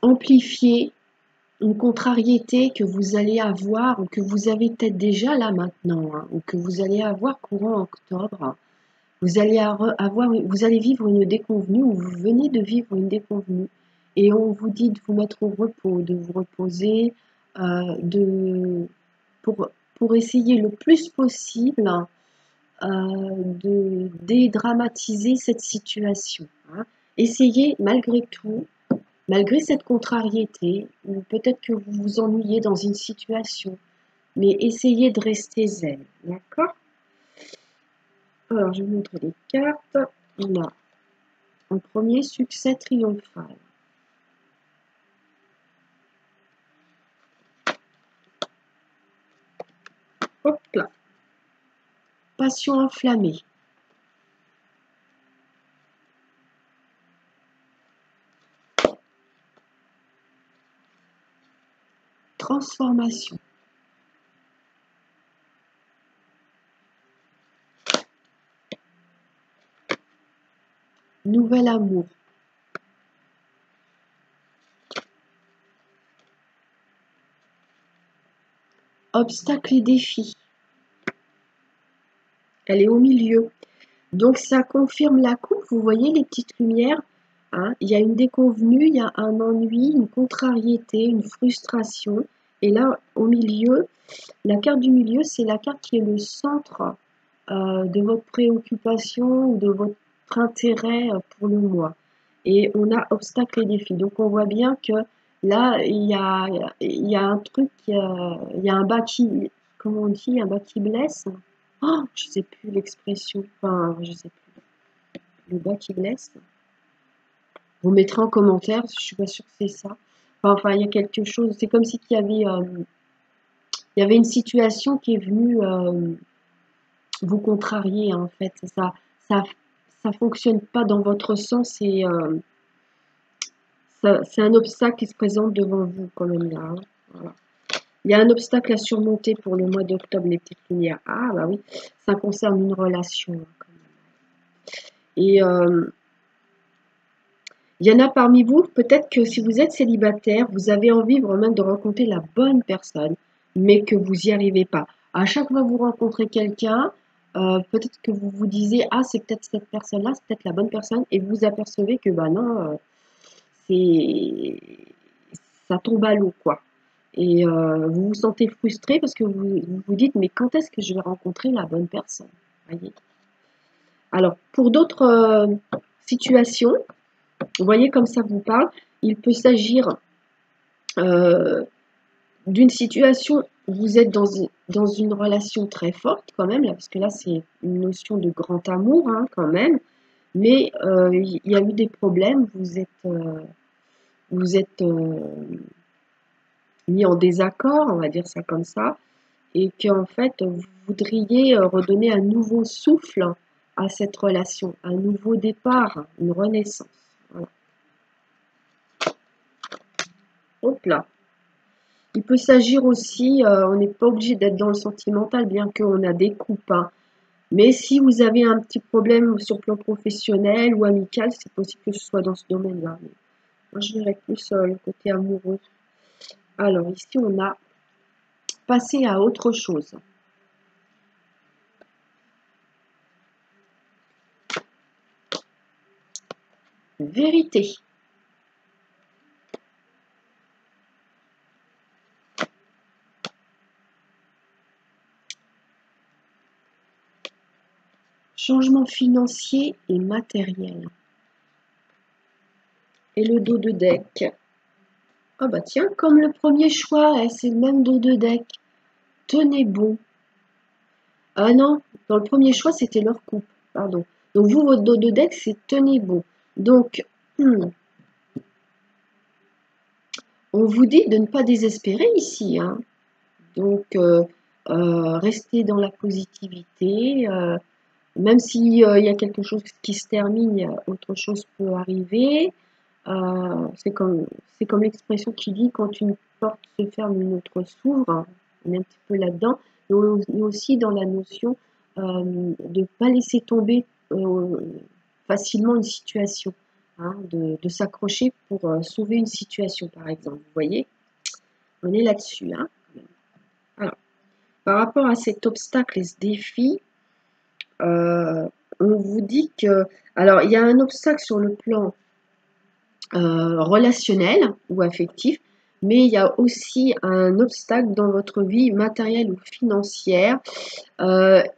amplifier une contrariété que vous allez avoir ou que vous avez peut-être déjà là maintenant ou que vous allez avoir courant octobre. Vous allez vous allez vivre une déconvenue ou vous venez de vivre une déconvenue et on vous dit de vous mettre au repos, de vous reposer, pour essayer le plus possible de dédramatiser cette situation. Hein. Essayez malgré tout, malgré cette contrariété, ou peut-être que vous vous ennuyez dans une situation, mais essayez de rester zen. D'accord? Alors, je vous montre les cartes. On a en premier succès triomphal. Hop là. Passion enflammée. Transformation. Nouvel amour. Obstacles et défis. Elle est au milieu. Donc ça confirme la coupe. Vous voyez les petites lumières, hein? Il y a une déconvenue, il y a un ennui, une contrariété, une frustration. Et là, au milieu, la carte du milieu, c'est la carte qui est le centre de votre préoccupation ou de votre intérêt pour le mois. Et on a obstacles et défis. Donc on voit bien que là, il y a un truc, il y a un bas qui, comment on dit, un bas qui blesse. Oh, je sais plus l'expression. Enfin, je sais plus. Le bas qui blesse. Vous mettrez en commentaire, je suis pas sûre que c'est ça. Enfin, il y a quelque chose. C'est comme si il y avait une situation qui est venue vous contrarier, hein, en fait. Ça, ça fonctionne pas dans votre sens et c'est un obstacle qui se présente devant vous, quand même, là, hein. Voilà. Il y a un obstacle à surmonter pour le mois d'octobre, les petites lumières. Ah, bah oui, ça concerne une relation, hein, quand même. Et il y en a parmi vous, peut-être que si vous êtes célibataire, vous avez envie vraiment de rencontrer la bonne personne, mais que vous n'y arrivez pas. À chaque fois que vous rencontrez quelqu'un, peut-être que vous vous disiez, ah, c'est peut-être cette personne-là, c'est peut-être la bonne personne, et vous apercevez que, bah non, c'est, ça tombe à l'eau, quoi. Et vous vous sentez frustré parce que vous vous dites, mais quand est-ce que je vais rencontrer la bonne personne? Voyez. Alors, pour d'autres situations, vous voyez comme ça vous parle, il peut s'agir d'une situation où vous êtes dans une relation très forte quand même, là, parce que là c'est une notion de grand amour, hein, quand même, mais il y a eu des problèmes, vous êtes mis en désaccord, on va dire ça comme ça, et qu'en fait vous voudriez redonner un nouveau souffle à cette relation, un nouveau départ, une renaissance. Voilà. Hop là. Il peut s'agir aussi, on n'est pas obligé d'être dans le sentimental, bien qu'on a des coupes, hein. Mais si vous avez un petit problème sur le plan professionnel ou amical, c'est possible que ce soit dans ce domaine-là. Mais moi, je verrais plus le côté amoureux. Alors, ici, on a passé à autre chose. Vérité. Changement financier et matériel. Et le dos de deck. Ah bah tiens, comme le premier choix, c'est le même dos de deck. Tenez bon. Ah non, dans le premier choix, c'était leur coupe. Pardon. Donc vous, votre dos de deck, c'est tenez bon. Donc, on vous dit de ne pas désespérer ici, hein. Donc, restez dans la positivité. Même s'il y a quelque chose qui se termine, autre chose peut arriver. C'est comme l'expression qui dit quand une porte se ferme, une autre s'ouvre, hein. On est un petit peu là-dedans. Mais aussi dans la notion de ne pas laisser tomber facilement une situation, hein, de s'accrocher pour sauver une situation, par exemple. Vous voyez, on est là-dessus, hein. Alors, par rapport à cet obstacle et ce défi, on vous dit que, alors il y a un obstacle sur le plan relationnel ou affectif, mais il y a aussi un obstacle dans votre vie matérielle ou financière.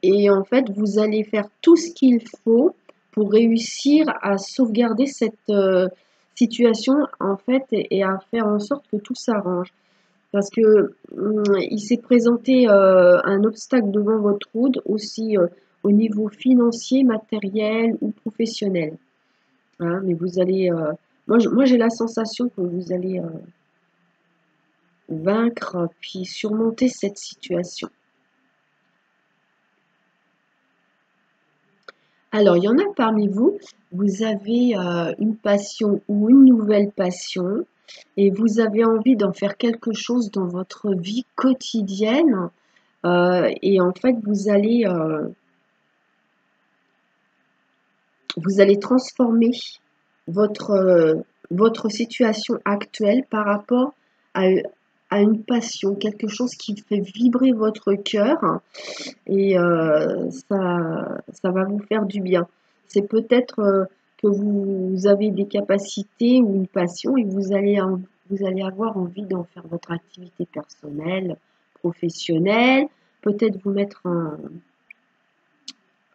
Et en fait, vous allez faire tout ce qu'il faut pour réussir à sauvegarder cette situation en fait et à faire en sorte que tout s'arrange. Parce que il s'est présenté un obstacle devant votre route aussi au niveau financier, matériel ou professionnel, hein. Mais vous allez, moi j'ai la sensation que vous allez vaincre puis surmonter cette situation. Alors, il y en a parmi vous, vous avez une passion ou une nouvelle passion et vous avez envie d'en faire quelque chose dans votre vie quotidienne. Et en fait, vous allez transformer votre, votre situation actuelle par rapport à, à une passion, quelque chose qui fait vibrer votre cœur et ça va vous faire du bien. C'est peut-être que vous avez des capacités ou une passion et vous allez avoir envie d'en faire votre activité personnelle, professionnelle, peut-être vous mettre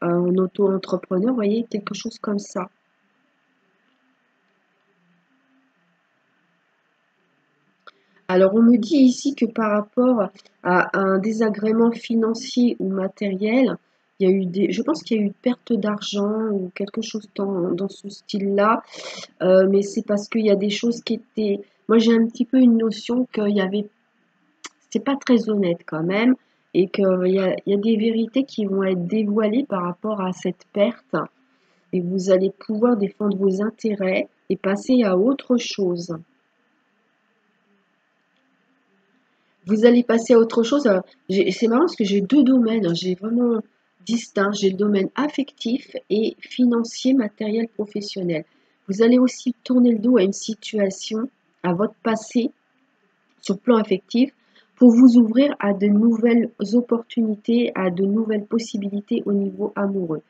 en auto-entrepreneur, vous voyez, quelque chose comme ça. Alors, on me dit ici que par rapport à un désagrément financier ou matériel, il y a eu je pense qu'il y a eu une perte d'argent ou quelque chose dans ce style-là, mais c'est parce qu'il y a des choses qui étaient. Moi, j'ai un petit peu une notion qu'il y avait. C'est pas très honnête quand même, et qu'il y a des vérités qui vont être dévoilées par rapport à cette perte, et vous allez pouvoir défendre vos intérêts et passer à autre chose. Vous allez passer à autre chose. C'est marrant parce que j'ai deux domaines, hein, j'ai vraiment distincts. J'ai le domaine affectif et financier, matériel, professionnel. Vous allez aussi tourner le dos à une situation, à votre passé, sur le plan affectif, pour vous ouvrir à de nouvelles opportunités, à de nouvelles possibilités au niveau amoureux.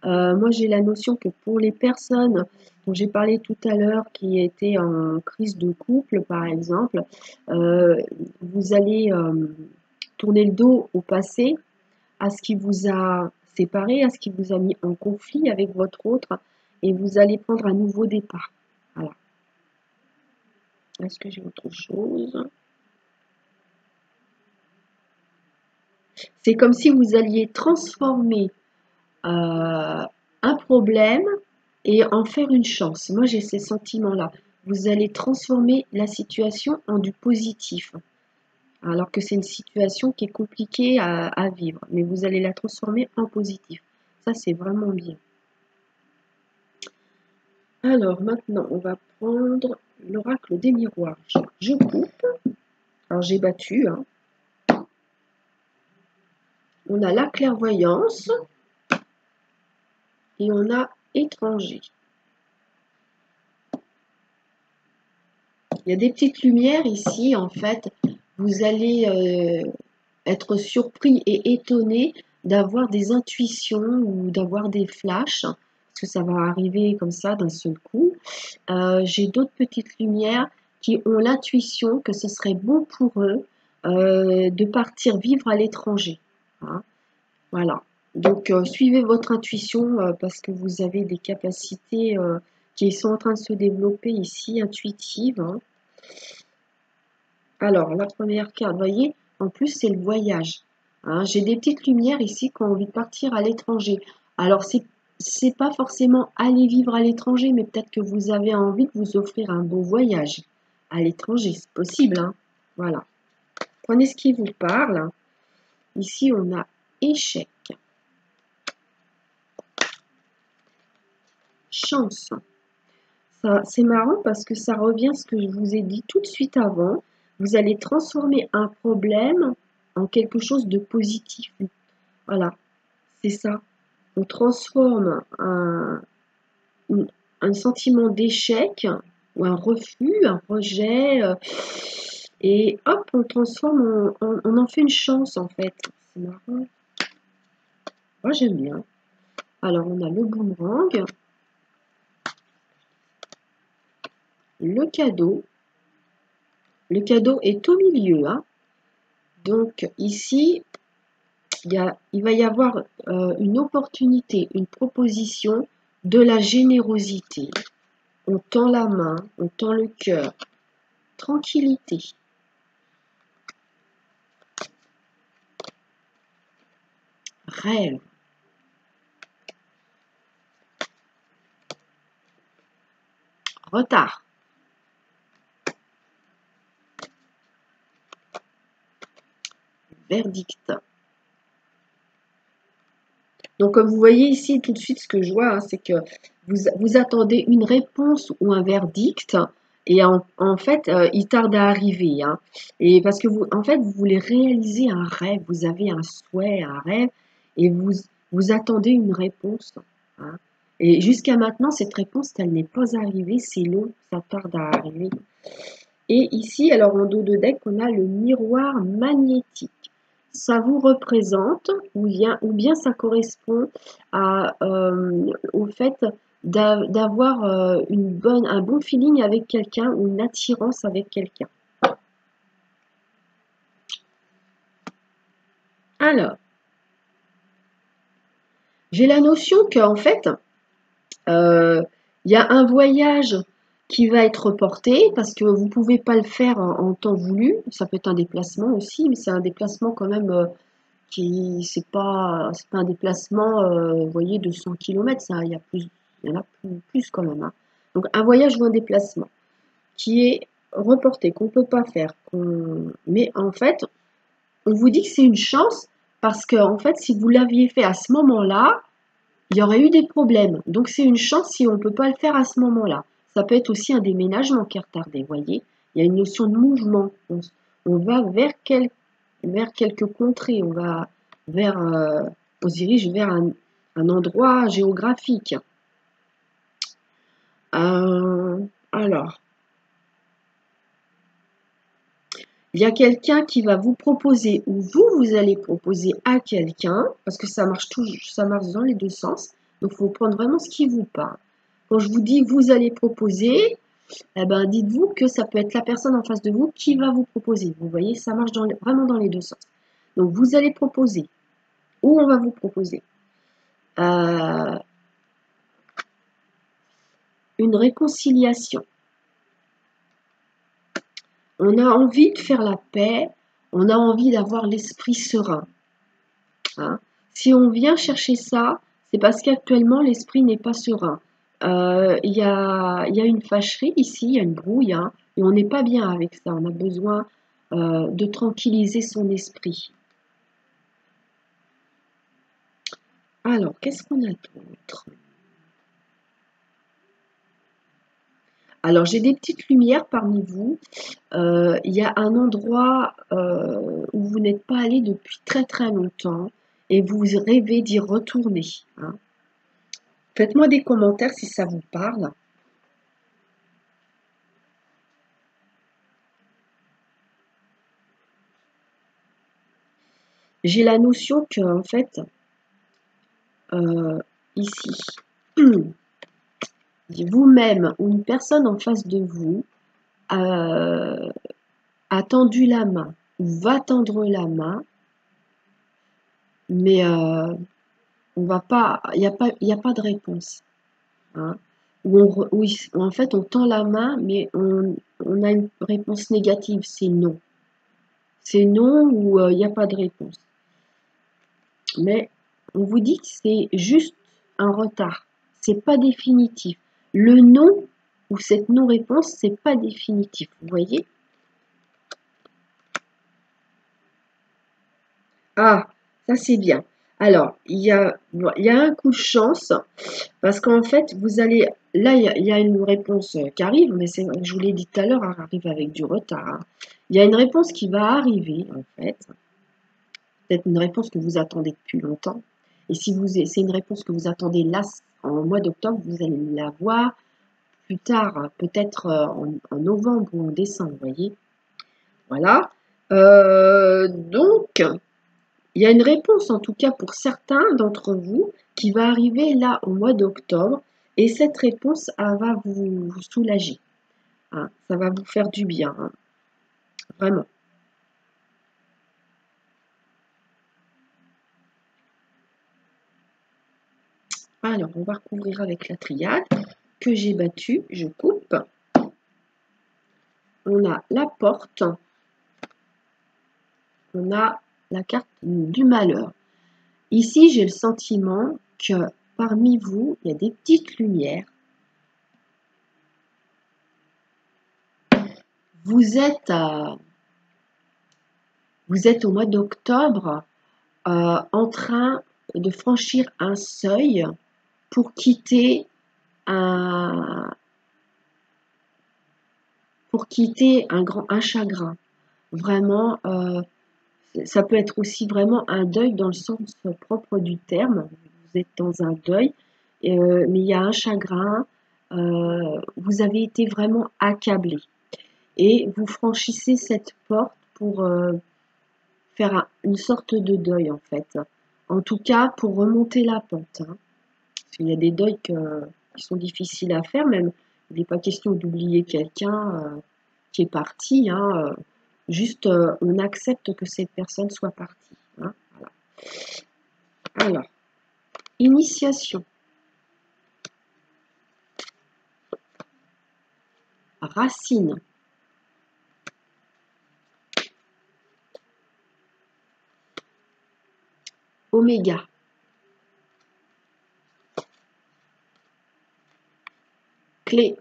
Moi, j'ai la notion que pour les personnes dont j'ai parlé tout à l'heure, qui étaient en crise de couple, par exemple, euh, vous allez tourner le dos au passé, à ce qui vous a séparé, à ce qui vous a mis en conflit avec votre autre, et vous allez prendre un nouveau départ. Voilà. Est-ce que j'ai autre chose? C'est comme si vous alliez transformer un problème et en faire une chance. Moi, j'ai ces sentiments-là. Vous allez transformer la situation en du positif, alors que c'est une situation qui est compliquée à vivre, mais vous allez la transformer en positif. Ça, c'est vraiment bien. Alors maintenant, on va prendre l'oracle des miroirs. Je coupe. Alors j'ai battu, hein. On a la clairvoyance et on a étranger. Il y a des petites lumières ici, en fait. Vous allez être surpris et étonné d'avoir des intuitions ou d'avoir des flashs, parce que ça va arriver comme ça d'un seul coup. J'ai d'autres petites lumières qui ont l'intuition que ce serait bon pour eux de partir vivre à l'étranger, hein. Voilà. Donc, suivez votre intuition parce que vous avez des capacités qui sont en train de se développer ici, intuitives, hein. Alors, la première carte, vous voyez, en plus, c'est le voyage, hein. J'ai des petites lumières ici qui ont envie de partir à l'étranger. Alors, c'est pas forcément aller vivre à l'étranger, mais peut-être que vous avez envie de vous offrir un beau voyage à l'étranger. C'est possible, hein. Voilà. Prenez ce qui vous parle. Ici, on a échec, chance. C'est marrant parce que ça revient à ce que je vous ai dit tout de suite avant. Vous allez transformer un problème en quelque chose de positif. Voilà, c'est ça. On transforme un sentiment d'échec ou un refus, un rejet, et hop, on transforme, on en fait une chance en fait. C'est marrant. Moi, j'aime bien. Alors, on a le boomerang, le cadeau. Le cadeau est au milieu, hein. Donc, ici, il va y avoir une opportunité, une proposition, de la générosité. On tend la main, on tend le cœur. Tranquillité. Rêve. Retard. Verdict. Donc, comme vous voyez ici, tout de suite, ce que je vois, hein, c'est que vous attendez une réponse ou un verdict, et en fait, il tarde à arriver, hein. Et parce que vous, en fait, vous voulez réaliser un rêve, vous avez un souhait, un rêve, et vous attendez une réponse, hein. Et jusqu'à maintenant, cette réponse, elle n'est pas arrivée, c'est long, ça tarde à arriver. Et ici, alors en dos de deck, on a le miroir magnétique. Ça vous représente, ou bien ça correspond au fait d'avoir un bon feeling avec quelqu'un ou une attirance avec quelqu'un. Alors, j'ai la notion qu'en fait, il y a un voyage qui va être reporté parce que vous ne pouvez pas le faire en temps voulu. Ça peut être un déplacement aussi, mais c'est un déplacement quand même c'est pas un déplacement, vous voyez, de 100 km, ça, il y en a plus quand même, hein. Donc un voyage ou un déplacement qui est reporté, qu'on ne peut pas faire, mais en fait, on vous dit que c'est une chance parce que en fait, si vous l'aviez fait à ce moment-là, il y aurait eu des problèmes. Donc c'est une chance si on ne peut pas le faire à ce moment-là. Ça peut être aussi un déménagement qui est retardé, vous voyez. Il y a une notion de mouvement. On va vers quelques contrées, on se dirige vers un endroit géographique. Alors, il y a quelqu'un qui va vous proposer, ou vous allez proposer à quelqu'un, parce que ça marche dans les deux sens. Donc, il faut prendre vraiment ce qui vous parle. Quand je vous dis vous allez proposer, eh ben, dites-vous que ça peut être la personne en face de vous qui va vous proposer. Vous voyez, ça marche vraiment dans les deux sens. Donc, vous allez proposer, ou on va vous proposer. Une réconciliation. On a envie de faire la paix, on a envie d'avoir l'esprit serein, hein. Si on vient chercher ça, c'est parce qu'actuellement l'esprit n'est pas serein. Il y a une fâcherie ici, il y a une brouille, hein, et on n'est pas bien avec ça. On a besoin de tranquilliser son esprit. Alors, qu'est-ce qu'on a d'autre? Alors, j'ai des petites lumières parmi vous. Il y a un endroit où vous n'êtes pas allé depuis très très longtemps et vous rêvez d'y retourner, hein. Faites-moi des commentaires si ça vous parle. J'ai la notion que, en fait, ici, vous-même ou une personne en face de vous a tendu la main ou va tendre la main, mais on va pas, il y a pas de réponse, hein. En fait on tend la main, mais on a une réponse négative, c'est non. C'est non ou il n'y a pas de réponse. Mais on vous dit que c'est juste un retard, c'est pas définitif. Le non ou cette non-réponse, c'est pas définitif, vous voyez? Ah, ça c'est bien. Alors, il y a un coup de chance parce qu'en fait, vous allez. Là, il y a une réponse qui arrive, mais c'est, je vous l'ai dit tout à l'heure, elle arrive avec du retard, hein. Il y a une réponse qui va arriver, en fait. Peut-être une réponse que vous attendez depuis longtemps. Et si c'est une réponse que vous attendez là, en mois d'octobre, vous allez la voir plus tard, peut-être en novembre ou en décembre, vous voyez. Voilà. Donc, il y a une réponse, en tout cas pour certains d'entre vous, qui va arriver là au mois d'octobre. Et cette réponse, elle va vous soulager, hein. Ça va vous faire du bien, hein. Vraiment. Alors, on va recouvrir avec la triade que j'ai battue. Je coupe. On a la porte. On a la carte du malheur. Ici, j'ai le sentiment que parmi vous, il y a des petites lumières. Vous êtes au mois d'octobre en train de franchir un seuil pour quitter un chagrin. Vraiment, ça peut être aussi vraiment un deuil dans le sens propre du terme. Vous êtes dans un deuil, mais il y a un chagrin. Vous avez été vraiment accablé et vous franchissez cette porte pour faire une sorte de deuil en fait. En tout cas, pour remonter la pente. Hein. Parce qu'il y a des deuils qui sont difficiles à faire, même. Il n'est pas question d'oublier quelqu'un qui est parti. Hein, juste, on accepte que cette personne soit partie. Hein, voilà. Alors, initiation. Racine. Oméga. Clé.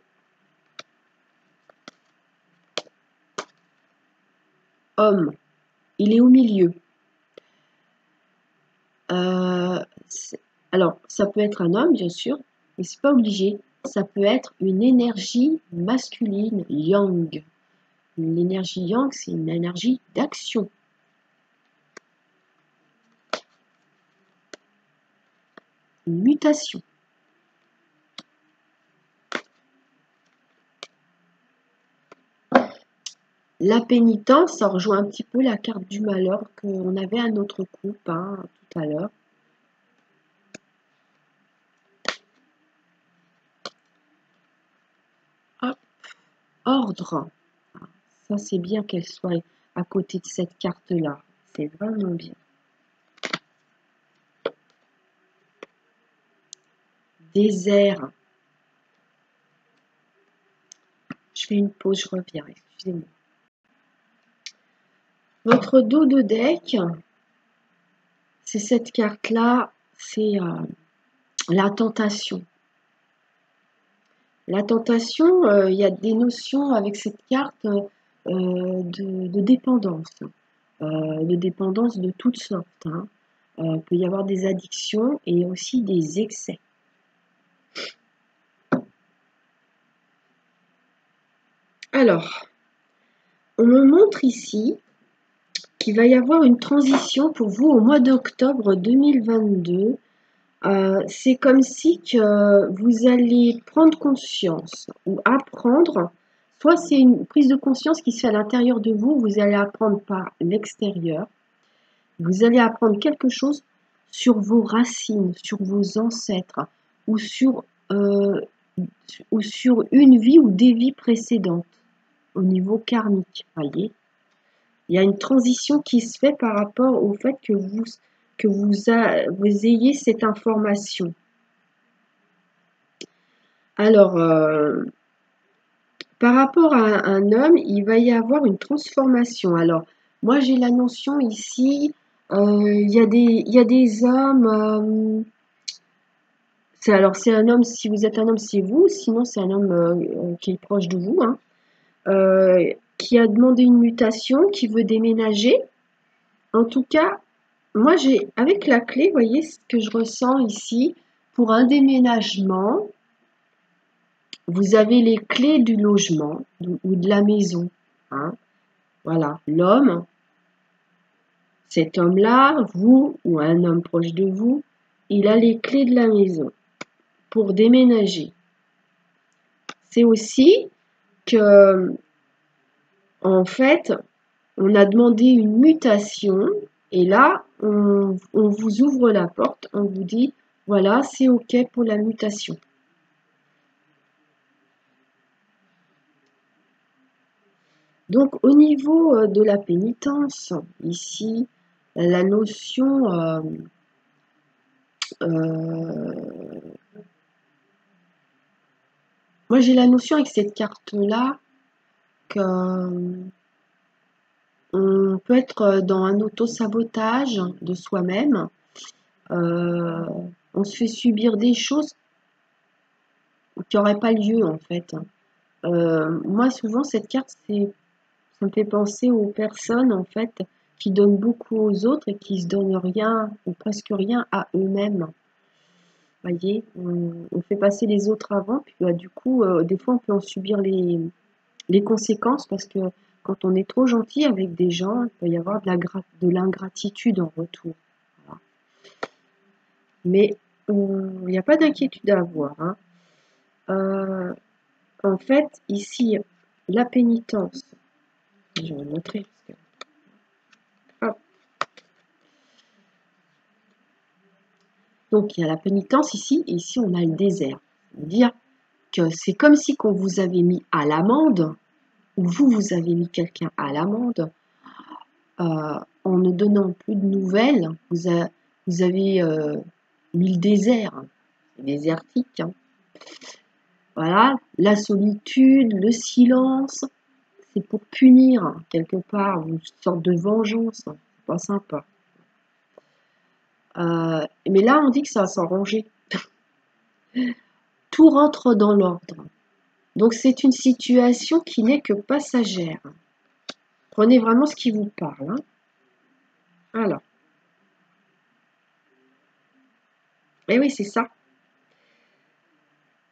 Homme. Il est au milieu. Alors, ça peut être un homme, bien sûr, mais c'est pas obligé. Ça peut être une énergie masculine, yang. L'énergie yang, c'est une énergie d'action. Une mutation. La pénitence, ça rejoint un petit peu la carte du malheur qu'on avait à notre coupe hein, tout à l'heure. Ordre. Ça, c'est bien qu'elle soit à côté de cette carte-là. C'est vraiment bien. Désert. Je fais une pause, je reviens, excusez-moi. Votre dos de deck, c'est cette carte-là, c'est la tentation. La tentation, il y a des notions avec cette carte de dépendance. De dépendance de toutes sortes. Hein. Il peut y avoir des addictions et aussi des excès. Alors, on me montre ici qu'il va y avoir une transition pour vous au mois d'octobre 2022. C'est comme si que vous allez prendre conscience ou apprendre, soit c'est une prise de conscience qui se fait à l'intérieur de vous, vous allez apprendre par l'extérieur, vous allez apprendre quelque chose sur vos racines, sur vos ancêtres ou sur une vie ou des vies précédentes au niveau karmique, voyez. Il y a une transition qui se fait par rapport au fait que vous ayez cette information. Alors, par rapport à un homme, il va y avoir une transformation. Alors, moi j'ai la notion ici, il y a des hommes, c'est un homme, si vous êtes un homme, c'est vous, sinon c'est un homme qui est proche de vous, hein, qui a demandé une mutation, qui veut déménager. En tout cas, moi j'ai, avec la clé, vous voyez ce que je ressens ici, pour un déménagement, vous avez les clés du logement ou de la maison. Hein. Voilà, l'homme, cet homme-là, vous ou un homme proche de vous, il a les clés de la maison pour déménager. C'est aussi que, en fait, on a demandé une mutation et là, on vous ouvre la porte, on vous dit, voilà, c'est OK pour la mutation. Donc, au niveau de la pénitence, ici, la notion moi j'ai la notion avec cette carte-là qu'on peut être dans un auto-sabotage de soi-même. On se fait subir des choses qui n'auraient pas lieu en fait. Moi souvent cette carte, ça me fait penser aux personnes en fait qui donnent beaucoup aux autres et qui se donnent rien ou presque rien à eux-mêmes. Voyez, on fait passer les autres avant, puis bah, du coup, des fois, on peut en subir les conséquences parce que quand on est trop gentil avec des gens, il peut y avoir de l'ingratitude en retour. Voilà. Mais il n'y a pas d'inquiétude à avoir, hein. En fait, ici, la pénitence, je vais montrer. Hop. Donc, il y a la pénitence ici, et ici, on a le désert. C'est-à-dire que c'est comme si qu'on vous avait mis à l'amende, ou vous avez mis quelqu'un à l'amende, en ne donnant plus de nouvelles, vous avez mis le désert, hein. C'est désertique, hein. Voilà, la solitude, le silence, c'est pour punir, hein, quelque part, une sorte de vengeance, hein. C'est pas sympa. Mais là, on dit que ça va s'arranger. Tout rentre dans l'ordre. Donc, c'est une situation qui n'est que passagère. Prenez vraiment ce qui vous parle, hein. Alors, et oui, c'est ça.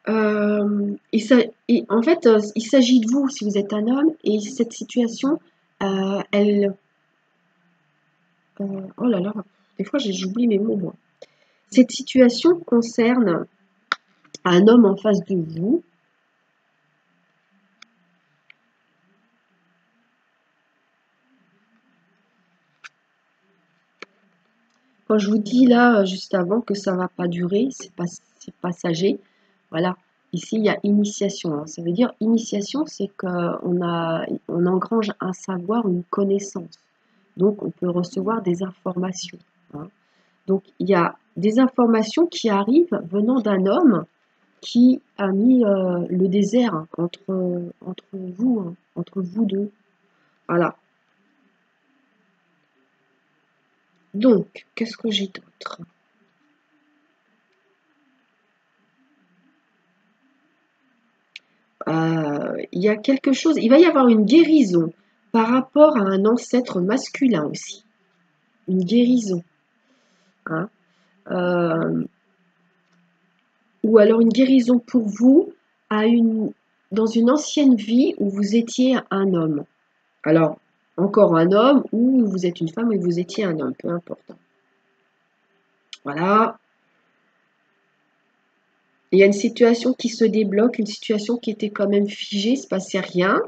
En fait, il s'agit de vous si vous êtes un homme, et cette situation, elle. Oh là là, des fois j'oublie mes mots, moi. Cette situation concerne un homme en face de vous. Quand je vous dis là, juste avant, que ça ne va pas durer, c'est passager. Voilà, ici il y a initiation, hein. Ça veut dire initiation, c'est on engrange un savoir, une connaissance. Donc on peut recevoir des informations, hein. Donc il y a des informations qui arrivent venant d'un homme qui a mis le désert, hein, entre vous, hein, entre vous deux. Voilà. Donc, qu'est-ce que j'ai d'autre? Il y a quelque chose, il va y avoir une guérison par rapport à un ancêtre masculin aussi. Une guérison, hein. Euh, ou alors une guérison pour vous dans une ancienne vie où vous étiez un homme. Alors, encore un homme ou vous êtes une femme et vous étiez un homme, peu importe. Voilà. Il y a une situation qui se débloque, une situation qui était quand même figée, il ne se passait rien.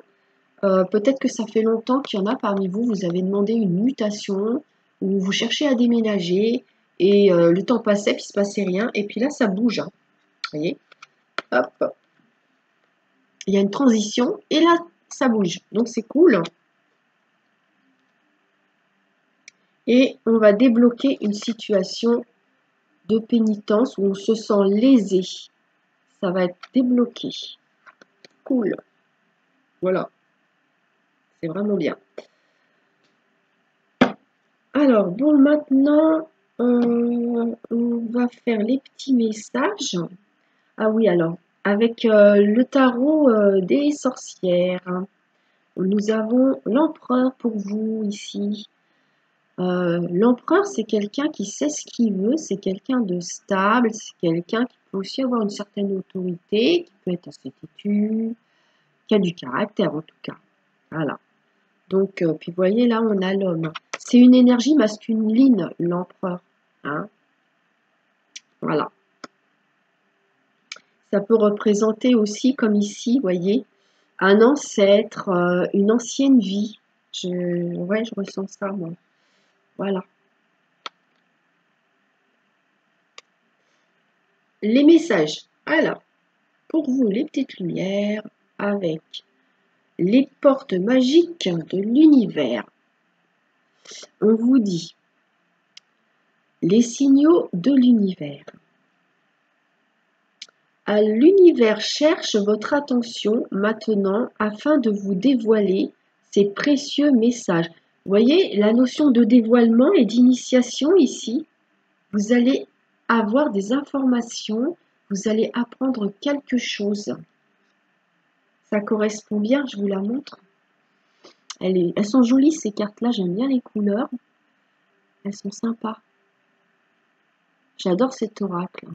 Peut-être que ça fait longtemps qu'il y en a parmi vous, vous avez demandé une mutation ou vous cherchez à déménager et le temps passait puis il ne se passait rien et puis là ça bouge, hein. Vous voyez? Hop. Il y a une transition et là ça bouge. Donc c'est cool. Et on va débloquer une situation de pénitence où on se sent lésé. Ça va être débloqué. Cool. Voilà. C'est vraiment bien. Alors, bon, maintenant, on va faire les petits messages. Ah oui, alors, avec le tarot des sorcières, nous avons l'empereur pour vous ici. L'empereur, c'est quelqu'un qui sait ce qu'il veut, c'est quelqu'un de stable, c'est quelqu'un qui peut aussi avoir une certaine autorité, qui peut être assez têtu, qui a du caractère en tout cas. Voilà. Donc, puis vous voyez là, on a l'homme. C'est une énergie masculine, l'empereur, hein. Voilà. Ça peut représenter aussi, comme ici, vous voyez, un ancêtre, une ancienne vie. Ouais, je ressens ça, moi. Voilà. Les messages. Alors, pour vous, les petites lumières, avec les portes magiques de l'univers. On vous dit les signaux de l'univers. L'univers cherche votre attention maintenant afin de vous dévoiler ces précieux messages. Vous voyez la notion de dévoilement et d'initiation ici. Vous allez avoir des informations, vous allez apprendre quelque chose. Ça correspond bien, je vous la montre. Elles sont jolies ces cartes-là, j'aime bien les couleurs. Elles sont sympas. J'adore cet oracle.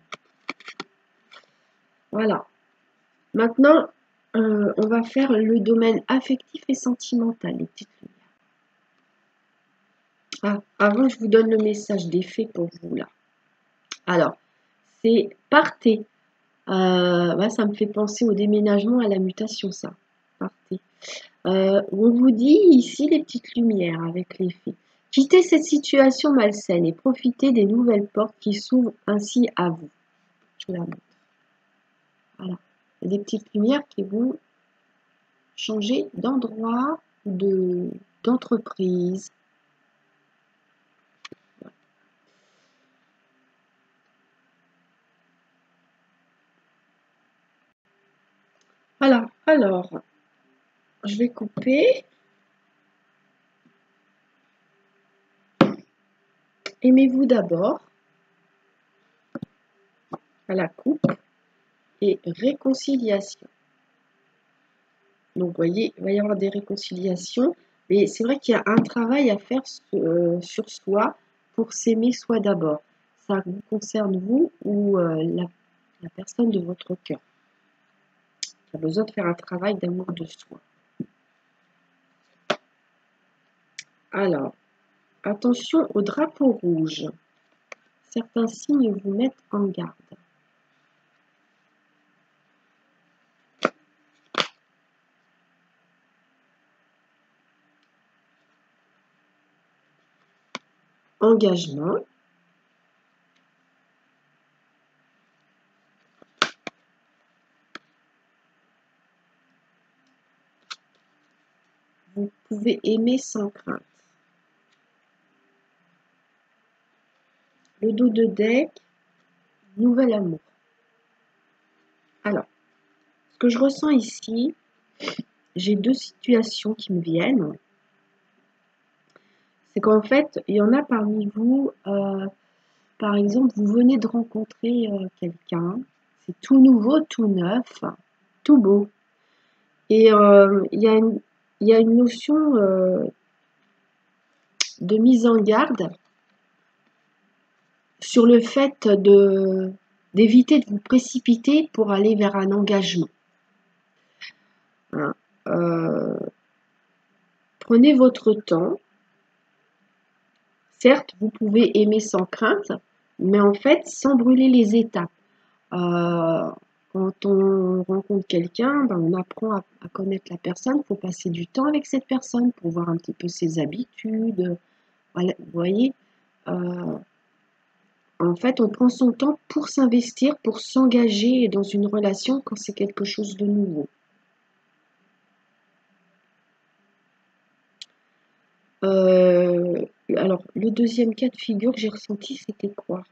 Voilà. Maintenant, on va faire le domaine affectif et sentimental, les petites lumières. Ah, avant, je vous donne le message des fées pour vous, là. Alors, c'est partez. Ça me fait penser au déménagement, à la mutation, ça. Partez. On vous dit ici les petites lumières avec les fées. Quittez cette situation malsaine et profitez des nouvelles portes qui s'ouvrent ainsi à vous. Je vous la montre. Voilà. Il y a des petites lumières qui vont changer d'endroit, d'entreprise. Voilà. Alors, je vais couper. Aimez-vous d'abord. À la coupe. Et réconciliation. Donc, vous voyez, il va y avoir des réconciliations. Mais c'est vrai qu'il y a un travail à faire sur soi pour s'aimer soi d'abord. Ça vous concerne vous ou la personne de votre cœur qui a besoin de faire un travail d'amour de soi. Alors, attention au drapeau rouge. Certains signes vous mettent en garde. Engagement. Vous pouvez aimer sans crainte. Le dos de deck, nouvel amour. Alors, ce que je ressens ici, j'ai deux situations qui me viennent. C'est qu'en fait, il y en a parmi vous, par exemple, vous venez de rencontrer quelqu'un, c'est tout nouveau, tout neuf, tout beau. Et il y a une notion de mise en garde sur le fait d'éviter de vous précipiter pour aller vers un engagement. Hein. Prenez votre temps. Certes, vous pouvez aimer sans crainte, mais en fait, sans brûler les étapes. Quand on rencontre quelqu'un, on apprend à connaître la personne. Il faut passer du temps avec cette personne pour voir un petit peu ses habitudes. Voilà, vous voyez, en fait, on prend son temps pour s'investir, pour s'engager dans une relation quand c'est quelque chose de nouveau. Alors, le deuxième cas de figure que j'ai ressenti, c'était quoi?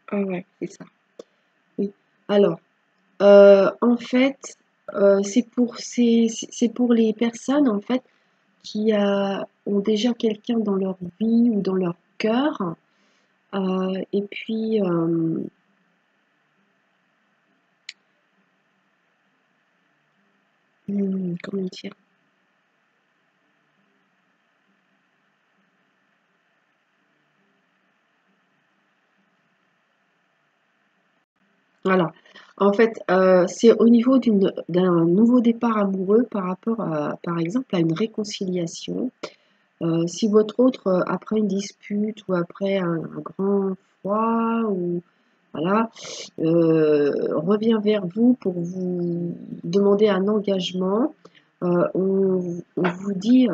Ah ouais, c'est ça. Oui. Alors, en fait, c'est pour les personnes en fait qui ont déjà quelqu'un dans leur vie ou dans leur cœur. Et puis, comment dire? Voilà. En fait, c'est au niveau d'un nouveau départ amoureux par rapport à, par exemple, à une réconciliation. Si votre autre, après une dispute ou après un grand froid ou voilà, revient vers vous pour vous demander un engagement, on vous dit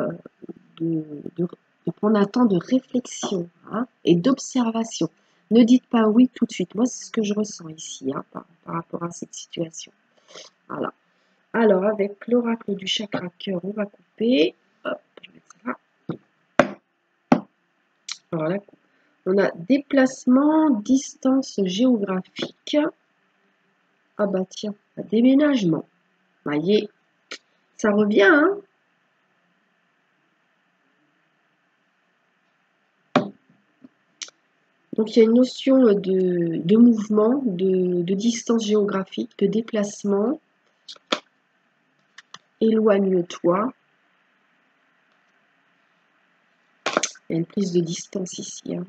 de, de- de prendre un temps de réflexion, hein, et d'observation. Ne dites pas oui tout de suite. Moi, c'est ce que je ressens ici, hein, par rapport à cette situation. Voilà. Alors, avec l'oracle du chakra cœur, on va couper. Hop, je vais mettre ça là. Alors là, on a déplacement, distance géographique. Ah bah tiens, déménagement. Voyez, ça revient, hein. Donc il y a une notion de mouvement, de distance géographique, de déplacement. Éloigne-toi. Il y a une prise de distance ici. Hein.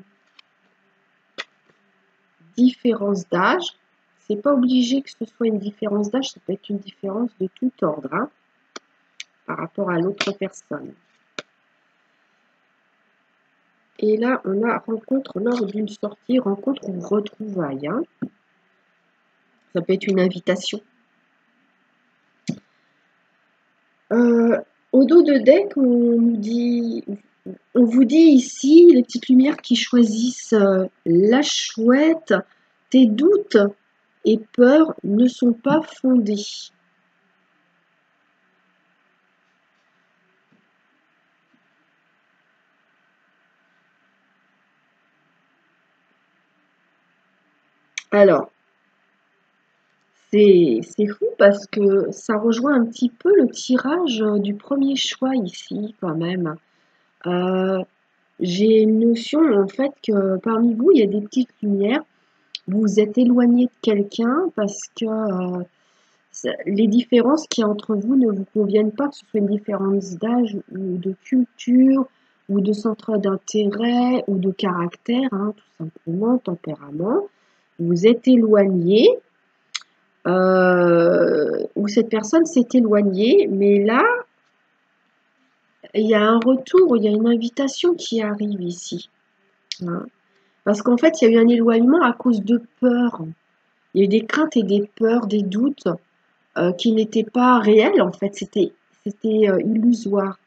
Différence d'âge. C'est pas obligé que ce soit une différence d'âge, ça peut être une différence de tout ordre hein, par rapport à l'autre personne. Et là, on a rencontre lors d'une sortie, rencontre ou retrouvaille. Hein. Ça peut être une invitation. Au dos de deck, on vous dit ici, les petites lumières qui choisissent la chouette, tes doutes et peurs ne sont pas fondés. Alors, c'est fou parce que ça rejoint un petit peu le tirage du premier choix ici quand même. J'ai une notion en fait que parmi vous, il y a des petites lumières. Vous vous êtes éloigné de quelqu'un parce que les différences qu'il y a entre vous ne vous conviennent pas, que ce soit une différence d'âge ou de culture ou de centre d'intérêt ou de caractère, hein, tout simplement, tempérament. Vous êtes éloigné ou cette personne s'est éloignée, mais là, il y a un retour, il y a une invitation qui arrive ici. Hein. Parce qu'en fait, il y a eu un éloignement à cause de peur. Il y a eu des craintes et des peurs, des doutes qui n'étaient pas réels, en fait. C'était illusoire.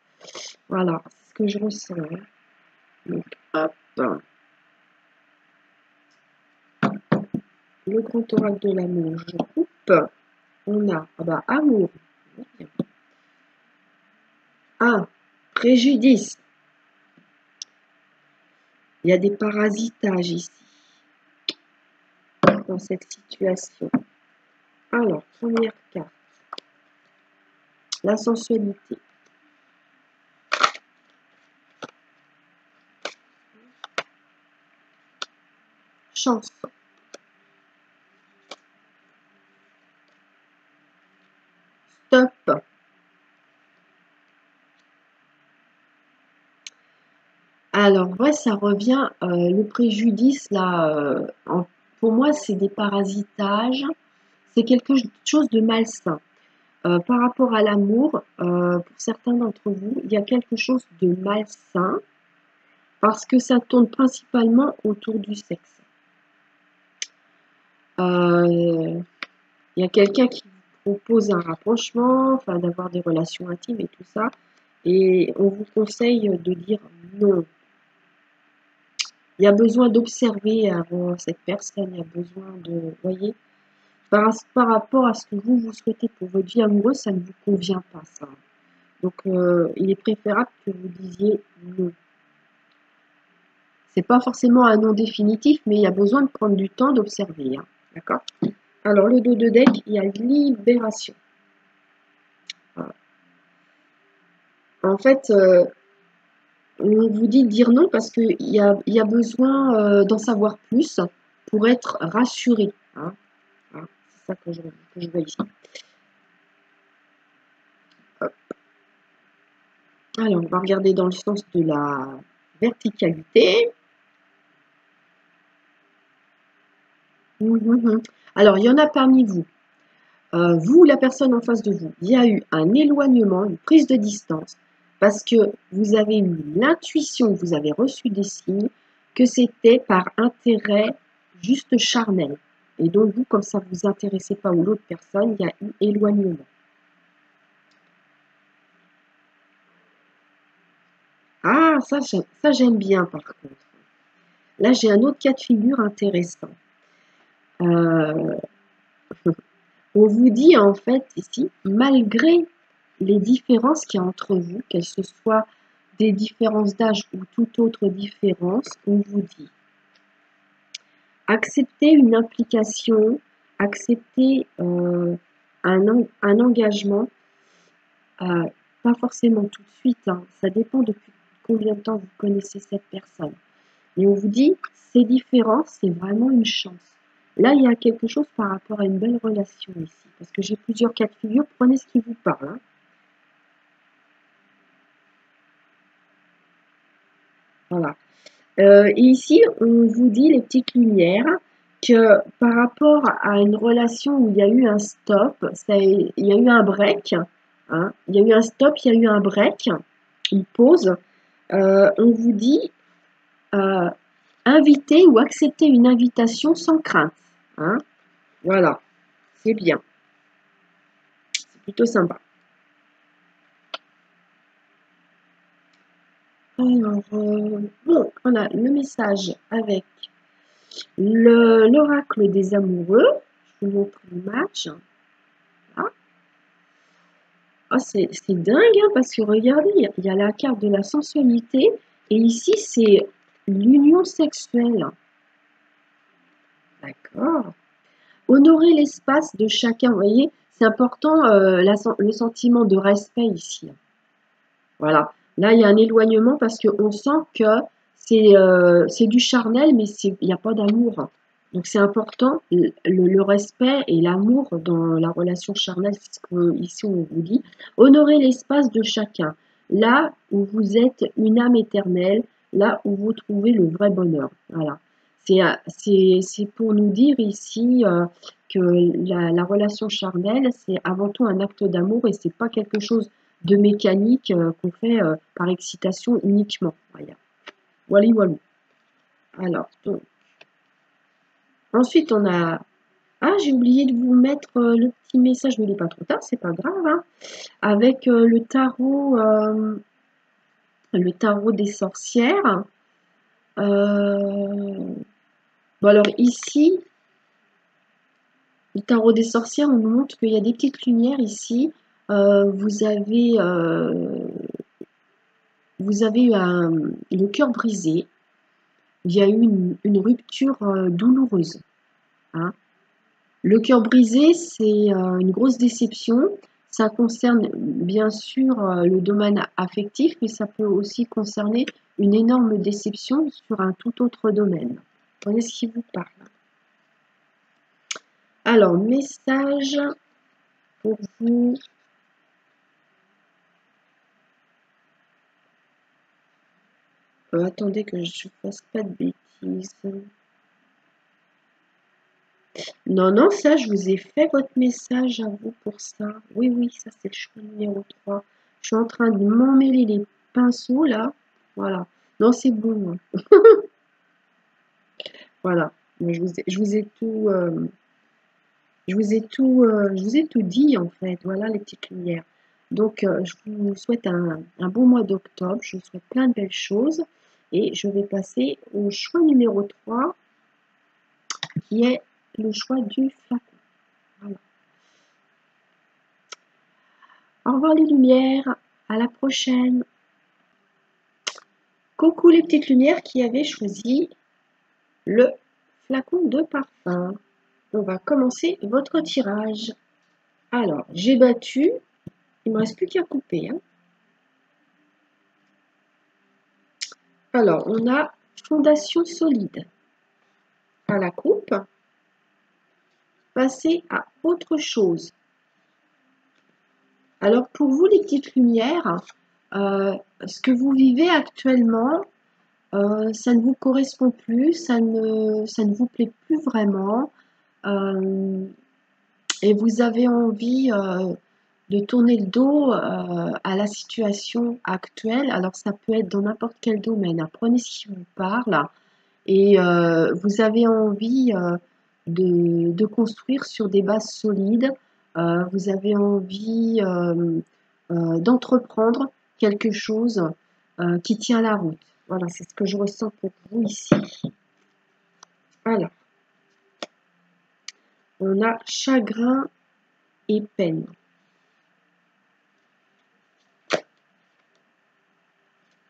Voilà, c'est ce que je ressens. Hein. Donc, hop. Le grand oracle de l'amour, je coupe. On a amour. Un préjudice. Il y a des parasitages ici, dans cette situation. Alors, première carte. La sensualité. Chance. Stop. Alors, ouais, ça revient, le préjudice, là, pour moi, c'est des parasitages, c'est quelque chose de malsain. Par rapport à l'amour, pour certains d'entre vous, il y a quelque chose de malsain parce que ça tourne principalement autour du sexe. Il y a quelqu'un qui vous propose un rapprochement, enfin d'avoir des relations intimes et tout ça, et on vous conseille de dire non. Il y a besoin d'observer avant cette personne, il y a besoin de, voyez, par rapport à ce que vous souhaitez pour votre vie amoureuse, ça ne vous convient pas, ça. Donc, il est préférable que vous disiez non. C'est pas forcément un non définitif, mais il y a besoin de prendre du temps d'observer. Hein, d'accord? Alors, le dos de deck, il y a libération. Voilà. En fait, on vous dit de dire non parce qu'il y a besoin d'en savoir plus pour être rassuré. Hein. Voilà, c'est ça que je vois ici. Hop. Alors, on va regarder dans le sens de la verticalité. Alors, il y en a parmi vous. Vous, la personne en face de vous, il y a eu un éloignement, une prise de distance, parce que vous avez eu l'intuition, vous avez reçu des signes que c'était par intérêt juste charnel. Et donc, vous, comme ça ne vous intéressait pas ou l'autre personne, il y a eu éloignement. Ah, ça j'aime bien par contre. Là, j'ai un autre cas de figure intéressant. On vous dit en fait ici, malgré les différences qu'il y a entre vous, qu'elles ce soit des différences d'âge ou toute autre différence, on vous dit accepter une implication, accepter un engagement, pas forcément tout de suite, hein, ça dépend depuis combien de temps vous connaissez cette personne. Et on vous dit, c'est différent, c'est vraiment une chance. Là, il y a quelque chose par rapport à une belle relation ici. Parce que j'ai plusieurs cas de figure, prenez ce qui vous parle. Hein. Voilà. Et ici, on vous dit, les petites lumières, que par rapport à une relation où il y a eu un stop, il y a eu un break, hein, il y a eu un stop, il y a eu un break, une pause, on vous dit inviter ou accepter une invitation sans crainte. Hein. Voilà, c'est bien, c'est plutôt sympa. Alors, bon, on a le message avec l'oracle des amoureux. Je vous montre l'image. Ah, c'est dingue, hein, parce que regardez, il y a la carte de la sensualité, et ici, c'est l'union sexuelle. D'accord. Honorer l'espace de chacun, vous voyez, c'est important, le sentiment de respect ici. Voilà. Là, il y a un éloignement parce qu'on sent que c'est du charnel, mais il n'y a pas d'amour. Donc, c'est important, le respect et l'amour dans la relation charnelle, c'est ce que ici on vous dit. Honorer l'espace de chacun. Là où vous êtes une âme éternelle, là où vous trouvez le vrai bonheur. Voilà. C'est pour nous dire ici que la relation charnelle, c'est avant tout un acte d'amour et c'est pas quelque chose de mécanique qu'on fait par excitation uniquement. Voilà. Voilà, voilà. Alors, donc, ensuite, on a... Ah, j'ai oublié de vous mettre le petit message, mais il n'est pas trop tard, c'est pas grave. Hein, avec le tarot des sorcières. Bon, alors ici, le tarot des sorcières, on nous montre qu'il y a des petites lumières ici. Vous avez le cœur brisé. Il y a eu une rupture douloureuse. Hein. Le cœur brisé, c'est une grosse déception. Ça concerne bien sûr le domaine affectif, mais ça peut aussi concerner une énorme déception sur un tout autre domaine. Prenez ce qui vous parle. Alors, message pour vous. Attendez que je ne fasse pas de bêtises. Non, non, ça, je vous ai fait votre message à vous pour ça. Oui, oui, ça, c'est le choix numéro 3. Je suis en train de m'emmêler les pinceaux, là. Voilà. Non, c'est bon. Hein. Voilà. Je vous ai tout... je vous ai tout dit, en fait. Voilà, les petites lumières. Donc, je vous souhaite un bon mois d'octobre. Je vous souhaite plein de belles choses. Et je vais passer au choix numéro 3, qui est le choix du flacon. Voilà. Au revoir les lumières, à la prochaine. Coucou les petites lumières qui avaient choisi le flacon de parfum. On va commencer votre tirage. Alors, j'ai battu, il ne me reste plus qu'à couper. Hein. Alors, on a fondation solide à la coupe. Passer à autre chose. Alors, pour vous les petites lumières, ce que vous vivez actuellement, ça ne vous correspond plus, ça ne vous plaît plus vraiment, et vous avez envie de tourner le dos à la situation actuelle. Alors ça peut être dans n'importe quel domaine. Hein. Prenez ce qui vous parle et vous avez envie de construire sur des bases solides. Vous avez envie d'entreprendre quelque chose qui tient la route. Voilà, c'est ce que je ressens pour vous ici. Alors, on a chagrin et peine.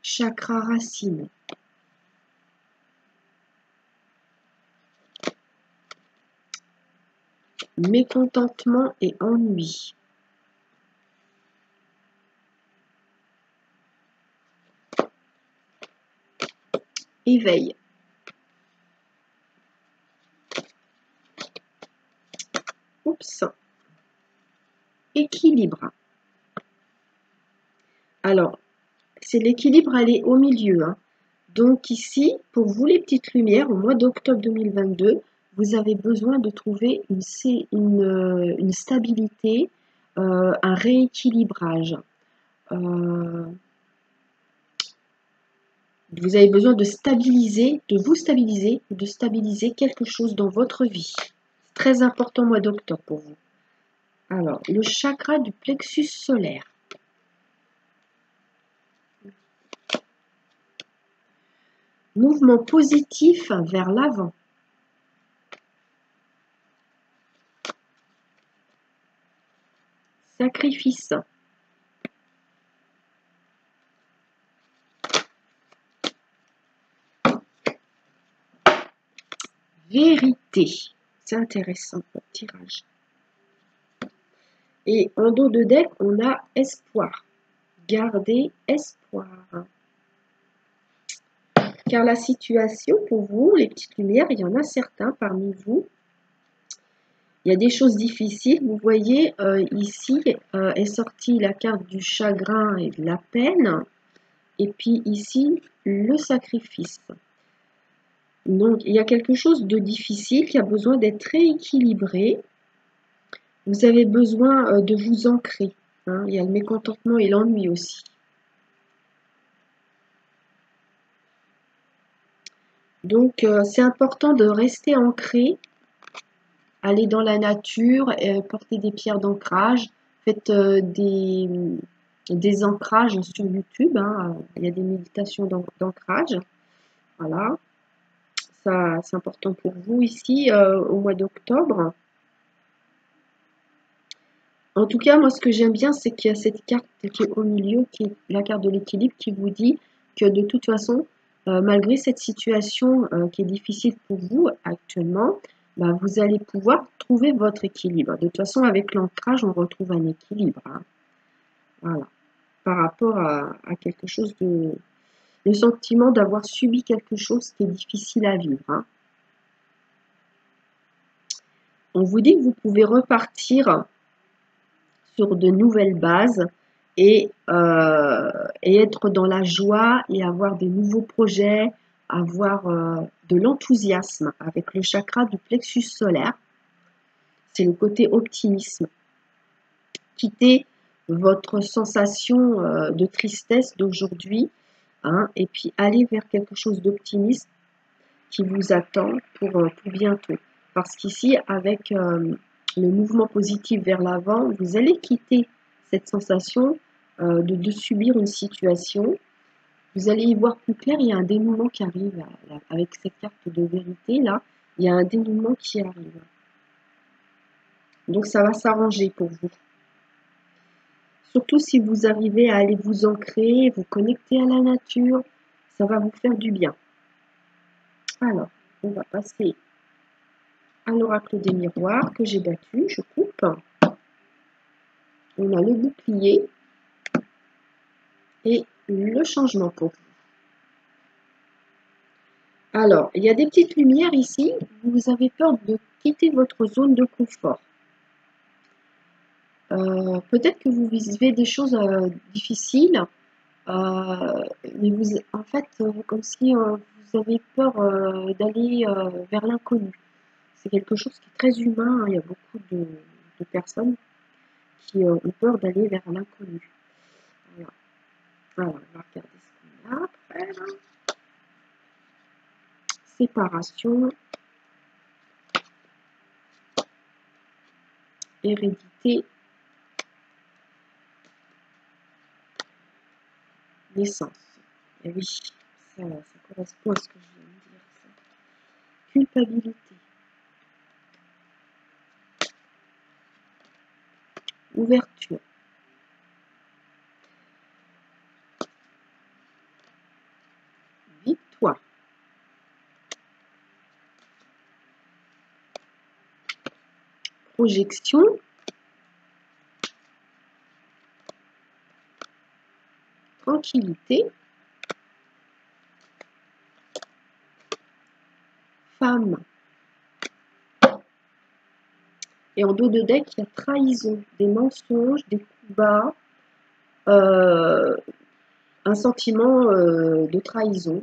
Chakra racine. Mécontentement et ennui. Éveil. Oups. Équilibre. Alors, c'est l'équilibre, elle est au milieu, hein. Donc ici, pour vous les petites lumières, au mois d'octobre 2022, vous avez besoin de trouver une stabilité, un rééquilibrage. Vous avez besoin de stabiliser, de vous stabiliser, de stabiliser quelque chose dans votre vie. C'est très important au mois d'octobre pour vous. Alors, le chakra du plexus solaire. Mouvement positif vers l'avant. Sacrifice. Vérité. C'est intéressant comme tirage. Et en dos de deck, on a espoir. Gardez espoir. Car la situation pour vous, les petites lumières, il y en a certains parmi vous. Il y a des choses difficiles. Vous voyez, ici est sortie la carte du chagrin et de la peine. Et puis ici, le sacrifice. Donc, il y a quelque chose de difficile qui a besoin d'être rééquilibré. Vous avez besoin de vous ancrer. Hein. Il y a le mécontentement et l'ennui aussi. Donc, c'est important de rester ancré, aller dans la nature, porter des pierres d'ancrage, faites des ancrages sur YouTube. Hein. Il y a des méditations d'ancrage. Voilà, ça c'est important pour vous ici au mois d'octobre. En tout cas, moi, ce que j'aime bien, c'est qu'il y a cette carte qui est au milieu, qui est la carte de l'équilibre, qui vous dit que de toute façon, malgré cette situation qui est difficile pour vous actuellement, bah, vous allez pouvoir trouver votre équilibre. De toute façon, avec l'ancrage, on retrouve un équilibre. Hein. Voilà. Par rapport à quelque chose de... Le sentiment d'avoir subi quelque chose qui est difficile à vivre. Hein. On vous dit que vous pouvez repartir sur de nouvelles bases et être dans la joie et avoir des nouveaux projets, avoir de l'enthousiasme avec le chakra du plexus solaire. C'est le côté optimisme. Quittez votre sensation de tristesse d'aujourd'hui hein, et puis allez vers quelque chose d'optimiste qui vous attend pour bientôt. Parce qu'ici, avec le mouvement positif vers l'avant, vous allez quitter cette sensation de subir une situation. Vous allez y voir plus clair, il y a un dénouement qui arrive avec cette carte de vérité là, il y a un dénouement qui arrive. Donc ça va s'arranger pour vous. Surtout si vous arrivez à aller vous ancrer, vous connecter à la nature, ça va vous faire du bien. Alors, on va passer à l'oracle des miroirs que j'ai battu, je coupe. On a le bouclier et le changement pour vous. Alors, il y a des petites lumières ici, vous avez peur de quitter votre zone de confort. Peut-être que vous vivez des choses difficiles, mais vous, en fait, comme si vous avez peur d'aller vers l'inconnu. C'est quelque chose qui est très humain, hein. Il y a beaucoup de personnes qui ont peur d'aller vers l'inconnu. Voilà. Alors, on va regarder ce qu'on a après. Là. Séparation, hérédité, naissance. Et oui, ça correspond à ce que je viens de dire. Ça. Culpabilité, ouverture, victoire, projection, tranquillité, femme, Et en dos de deck, il y a trahison, des mensonges, des coups bas, un sentiment de trahison.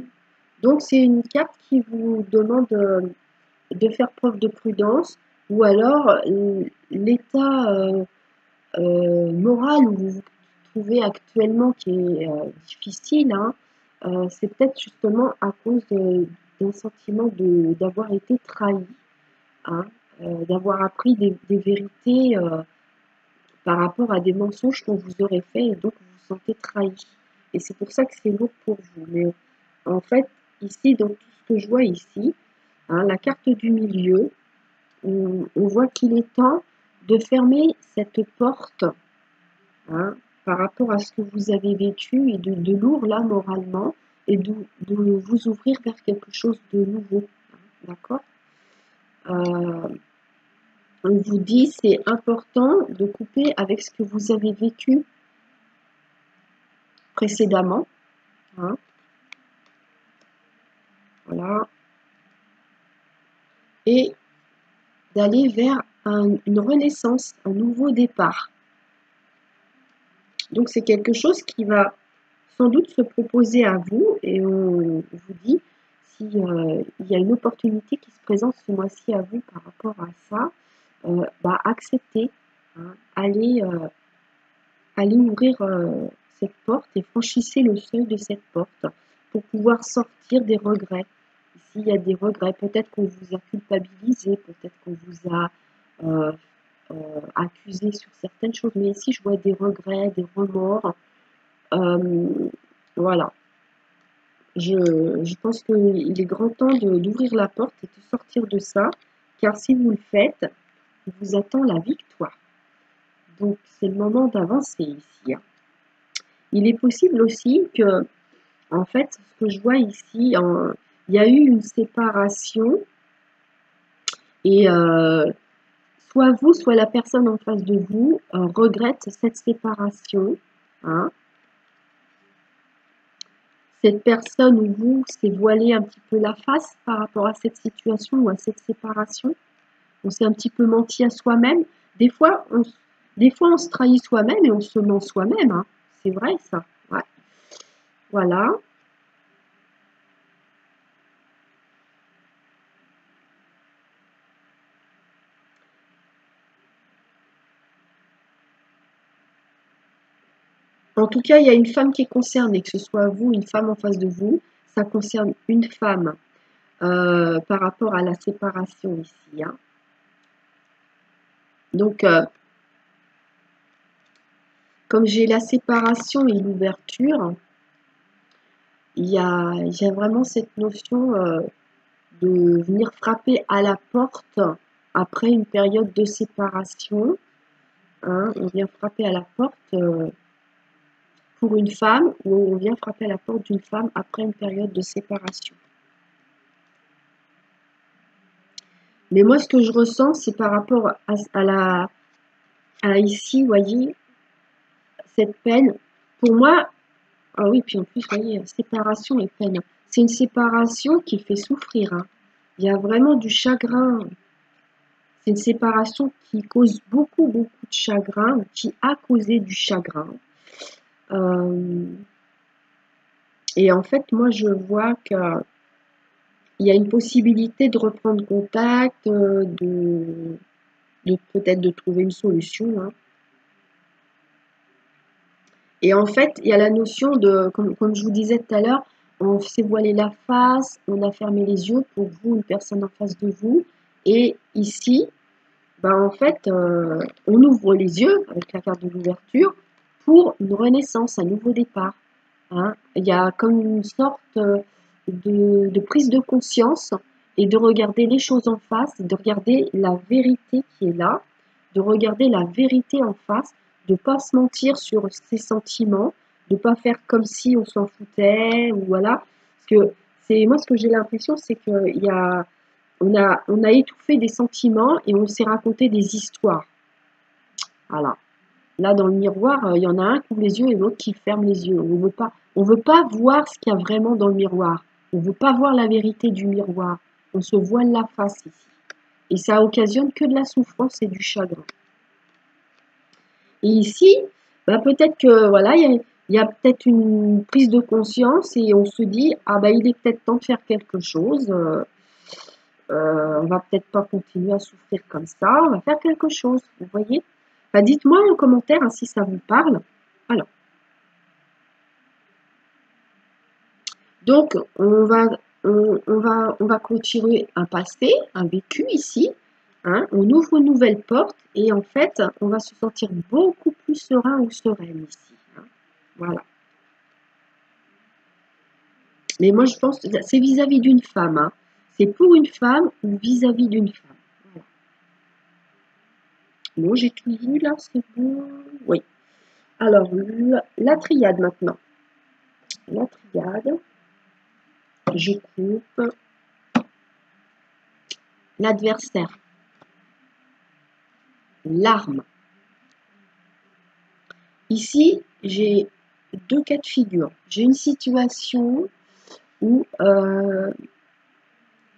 Donc c'est une carte qui vous demande de faire preuve de prudence, ou alors l'état moral où vous vous trouvez actuellement, qui est difficile, hein, c'est peut-être justement à cause d'un sentiment d'avoir été trahi, hein, d'avoir appris des vérités par rapport à des mensonges qu'on vous aurait fait, et donc vous vous sentez trahi. Et c'est pour ça que c'est lourd pour vous. Mais en fait, ici, dans tout ce que je vois ici, hein, la carte du milieu, on voit qu'il est temps de fermer cette porte, hein, par rapport à ce que vous avez vécu et de lourd là moralement, et de vous ouvrir vers quelque chose de nouveau. Hein, d'accord. On vous dit c'est important de couper avec ce que vous avez vécu précédemment. Hein, voilà. Et d'aller vers une renaissance, un nouveau départ. Donc c'est quelque chose qui va sans doute se proposer à vous, et on vous dit s'il y a une opportunité qui se présente ce mois-ci à vous par rapport à ça, acceptez, hein, allez ouvrir cette porte et franchissez le seuil de cette porte pour pouvoir sortir des regrets. S'il y a des regrets, peut-être qu'on vous a culpabilisé, peut-être qu'on vous a accusé sur certaines choses, mais ici je vois des regrets, des remords. Voilà. Je pense qu'il est grand temps d'ouvrir la porte et de sortir de ça, car si vous le faites, il vous attend la victoire. Donc c'est le moment d'avancer ici. Hein. Il est possible aussi que, en fait, ce que je vois ici, il y a eu une séparation, et soit vous, soit la personne en face de vous regrette cette séparation. Hein. Cette personne ou vous s'est voilé un petit peu la face par rapport à cette situation ou à cette séparation. On s'est un petit peu menti à soi-même. Des fois, on se trahit soi-même et on se ment soi-même. Hein. C'est vrai, ça. Ouais. Voilà. En tout cas, il y a une femme qui est concernée, que ce soit vous, une femme en face de vous. Ça concerne une femme par rapport à la séparation ici. Hein. Donc, comme j'ai la séparation et l'ouverture, il y a vraiment cette notion de venir frapper à la porte après une période de séparation. Hein, on vient frapper à la porte pour une femme, ou on vient frapper à la porte d'une femme après une période de séparation. Mais moi, ce que je ressens, c'est par rapport à ici, vous voyez, cette peine. Pour moi, ah oui, puis en plus, vous voyez, séparation et peine. C'est une séparation qui fait souffrir. Hein. Il y a vraiment du chagrin. C'est une séparation qui cause beaucoup, beaucoup de chagrin, qui a causé du chagrin. Et en fait, moi, je vois qu'il y a une possibilité de reprendre contact, de peut-être de trouver une solution. Hein. Et en fait, il y a la notion de, comme je vous disais tout à l'heure, on s'est voilé la face, on a fermé les yeux pour vous, une personne en face de vous. Et ici, en fait, on ouvre les yeux avec la carte de l'ouverture pour une renaissance, un nouveau départ. Hein. Il y a comme une sorte de prise de conscience et de regarder les choses en face, de regarder la vérité qui est là, de regarder la vérité en face, de ne pas se mentir sur ses sentiments, de ne pas faire comme si on s'en foutait, ou voilà. Parce que moi, ce que j'ai l'impression, c'est qu'il y a on a étouffé des sentiments et on s'est raconté des histoires. Voilà. Là, dans le miroir, il y en a un qui ouvre les yeux et l'autre qui ferme les yeux. On veut pas voir ce qu'il y a vraiment dans le miroir. On veut pas voir la vérité du miroir. On se voile la face ici. Et ça occasionne que de la souffrance et du chagrin. Et ici, bah, peut-être que voilà, il y a peut-être une prise de conscience et on se dit, ah bah il est peut-être temps de faire quelque chose. On va peut-être pas continuer à souffrir comme ça, on va faire quelque chose, vous voyez? Bah, dites-moi en commentaire hein, si ça vous parle. Alors, donc on va continuer un passé, un vécu ici. Hein, on ouvre une nouvelle porte et en fait, on va se sentir beaucoup plus serein ou sereine ici. Hein. Voilà. Mais moi, je pense que c'est vis-à-vis d'une femme. Hein. C'est pour une femme ou vis-à-vis d'une femme. Voilà. Bon, j'ai tout vu là, c'est bon. Oui. Alors, la triade maintenant. La triade. Je coupe. L'adversaire. L'arme. Ici, j'ai deux cas de figure. J'ai une situation où on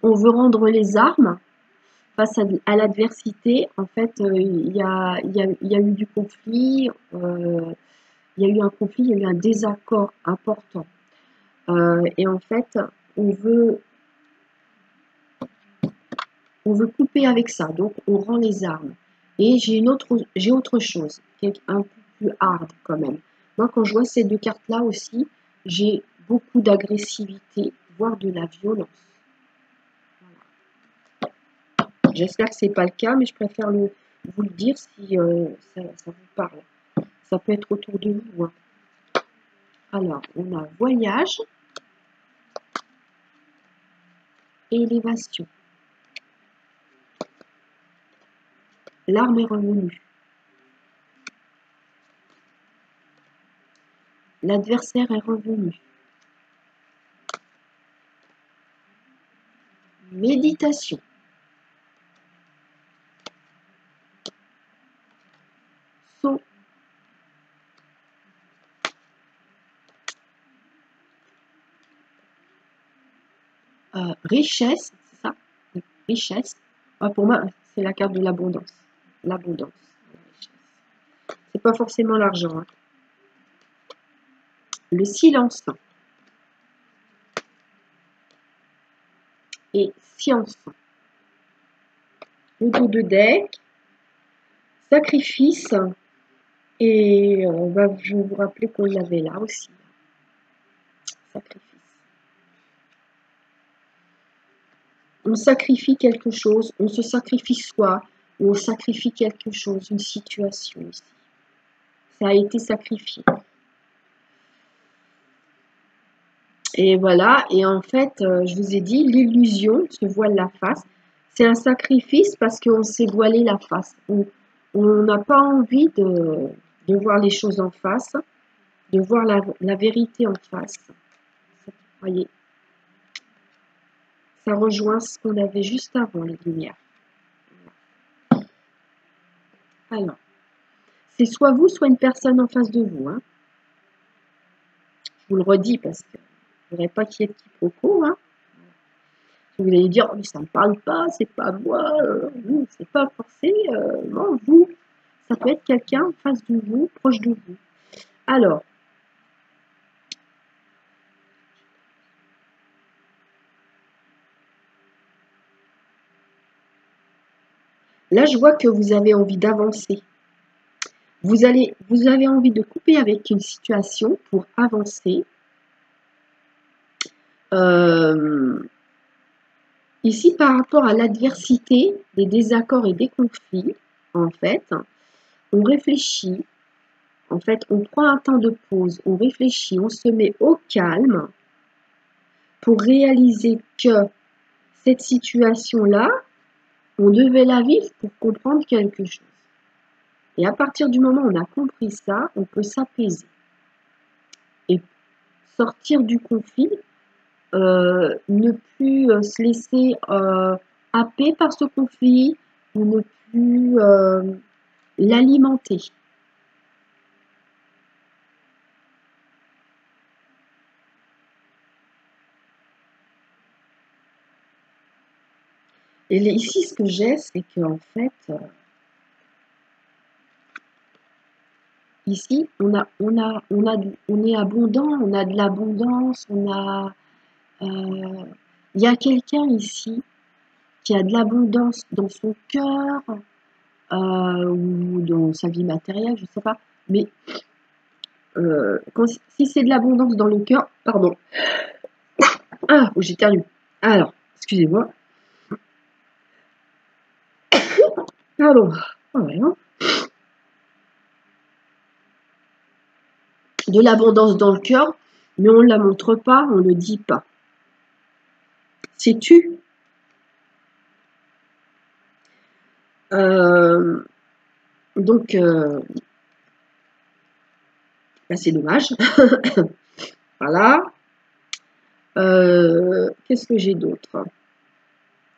veut rendre les armes face à l'adversité. En fait, il y a eu du conflit, il y a eu un conflit, il y a eu un désaccord important. Et en fait, on veut, on veut couper avec ça, donc on rend les armes. Et j'ai autre chose, qui est un peu plus hard quand même. Moi, quand je vois ces deux cartes-là aussi, j'ai beaucoup d'agressivité, voire de la violence. J'espère que ce n'est pas le cas, mais je préfère vous le dire si ça vous parle. Ça peut être autour de vous. Hein. Alors, on a voyage, élévation. L'arme est revenue. L'adversaire est revenu. Méditation. Saut. Richesse, c'est ça? Oui, richesse. Ah, pour moi, c'est la carte de l'abondance. L'abondance. C'est pas forcément l'argent. Hein. Le silence. Et science. Le dos de deck. Sacrifice. Et je vais vous rappeler qu'on l'avait là aussi. Sacrifice. On sacrifie quelque chose, on se sacrifie soi, ou on sacrifie quelque chose, une situation ici. Ça a été sacrifié. Et voilà, et en fait, je vous ai dit, l'illusion se voile la face. C'est un sacrifice parce qu'on s'est voilé la face. On n'a pas envie de voir les choses en face, de voir la vérité en face. Vous voyez, ça rejoint ce qu'on avait juste avant, les lumières. Alors, c'est soit vous, soit une personne en face de vous. Hein. Je vous le redis parce que je ne voudrais pas qu'il y ait de quiproquo. Hein. Vous allez dire, oh, mais ça ne me parle pas, c'est pas moi, c'est pas forcément vous. Ça peut être quelqu'un en face de vous, proche de vous. Alors, là, je vois que vous avez envie d'avancer. Vous avez envie de couper avec une situation pour avancer. Ici, par rapport à l'adversité, des désaccords et des conflits, en fait, on réfléchit. En fait, on prend un temps de pause, on réfléchit, on se met au calme pour réaliser que cette situation-là, on devait la vivre pour comprendre quelque chose. Et à partir du moment où on a compris ça, on peut s'apaiser et sortir du conflit, ne plus se laisser happer par ce conflit ou ne plus l'alimenter. Et ici, ce que j'ai, c'est qu'en fait, ici, on est abondant, on a de l'abondance, il y a quelqu'un ici qui a de l'abondance dans son cœur ou dans sa vie matérielle, je ne sais pas. Mais si c'est de l'abondance dans le cœur, pardon. Ah, j'ai perdu. Alors, excusez-moi. Pardon. Ah ouais, hein. De l'abondance dans le cœur, mais on ne la montre pas, on ne le dit pas. Sais-tu? Donc, bah, c'est dommage. Voilà. Qu'est-ce que j'ai d'autre?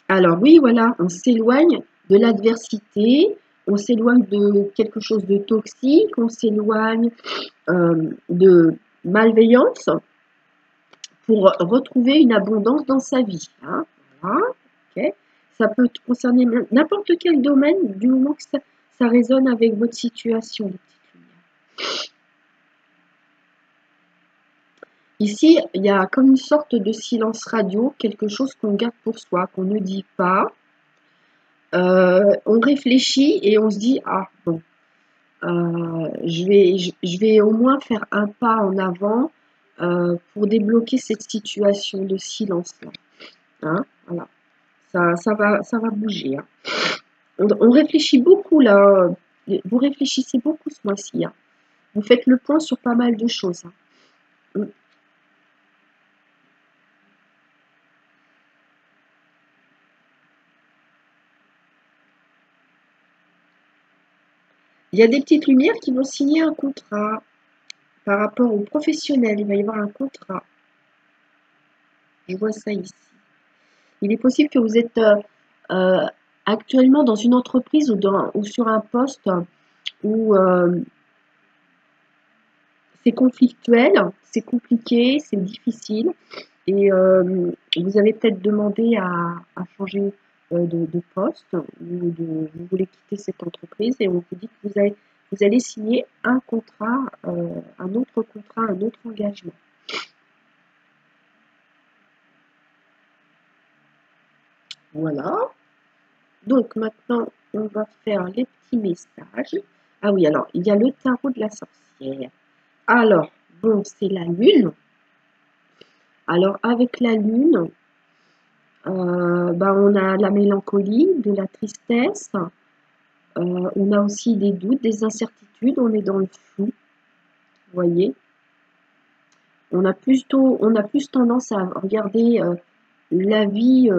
Alors oui, voilà, on s'éloigne de l'adversité, on s'éloigne de quelque chose de toxique, on s'éloigne de malveillance pour retrouver une abondance dans sa vie. Hein. Voilà, okay. Ça peut concerner n'importe quel domaine du moment que ça résonne avec votre situation, les petites lumières. Ici, il y a comme une sorte de silence radio, quelque chose qu'on garde pour soi, qu'on ne dit pas. On réfléchit et on se dit, ah bon, je vais au moins faire un pas en avant pour débloquer cette situation de silence-là. Hein, voilà, ça va bouger. Hein. On réfléchit beaucoup là. Vous réfléchissez beaucoup ce mois-ci. Hein. Vous faites le point sur pas mal de choses. Hein. Il y a des petites lumières qui vont signer un contrat par rapport aux professionnels. Il va y avoir un contrat. Je vois ça ici. Il est possible que vous êtes actuellement dans une entreprise ou sur un poste où c'est conflictuel, c'est compliqué, c'est difficile. Et vous avez peut-être demandé à changer de poste ou vous voulez quitter cette entreprise et on vous dit que vous allez signer un contrat, un autre engagement. Voilà. Donc maintenant, on va faire les petits messages. Ah oui, alors, il y a le tarot de la sorcière. Alors, bon, c'est la lune. Alors, avec la lune, on a la mélancolie, de la tristesse. On a aussi des doutes, des incertitudes. On est dans le flou, vous voyez. On a plus tendance à regarder la vie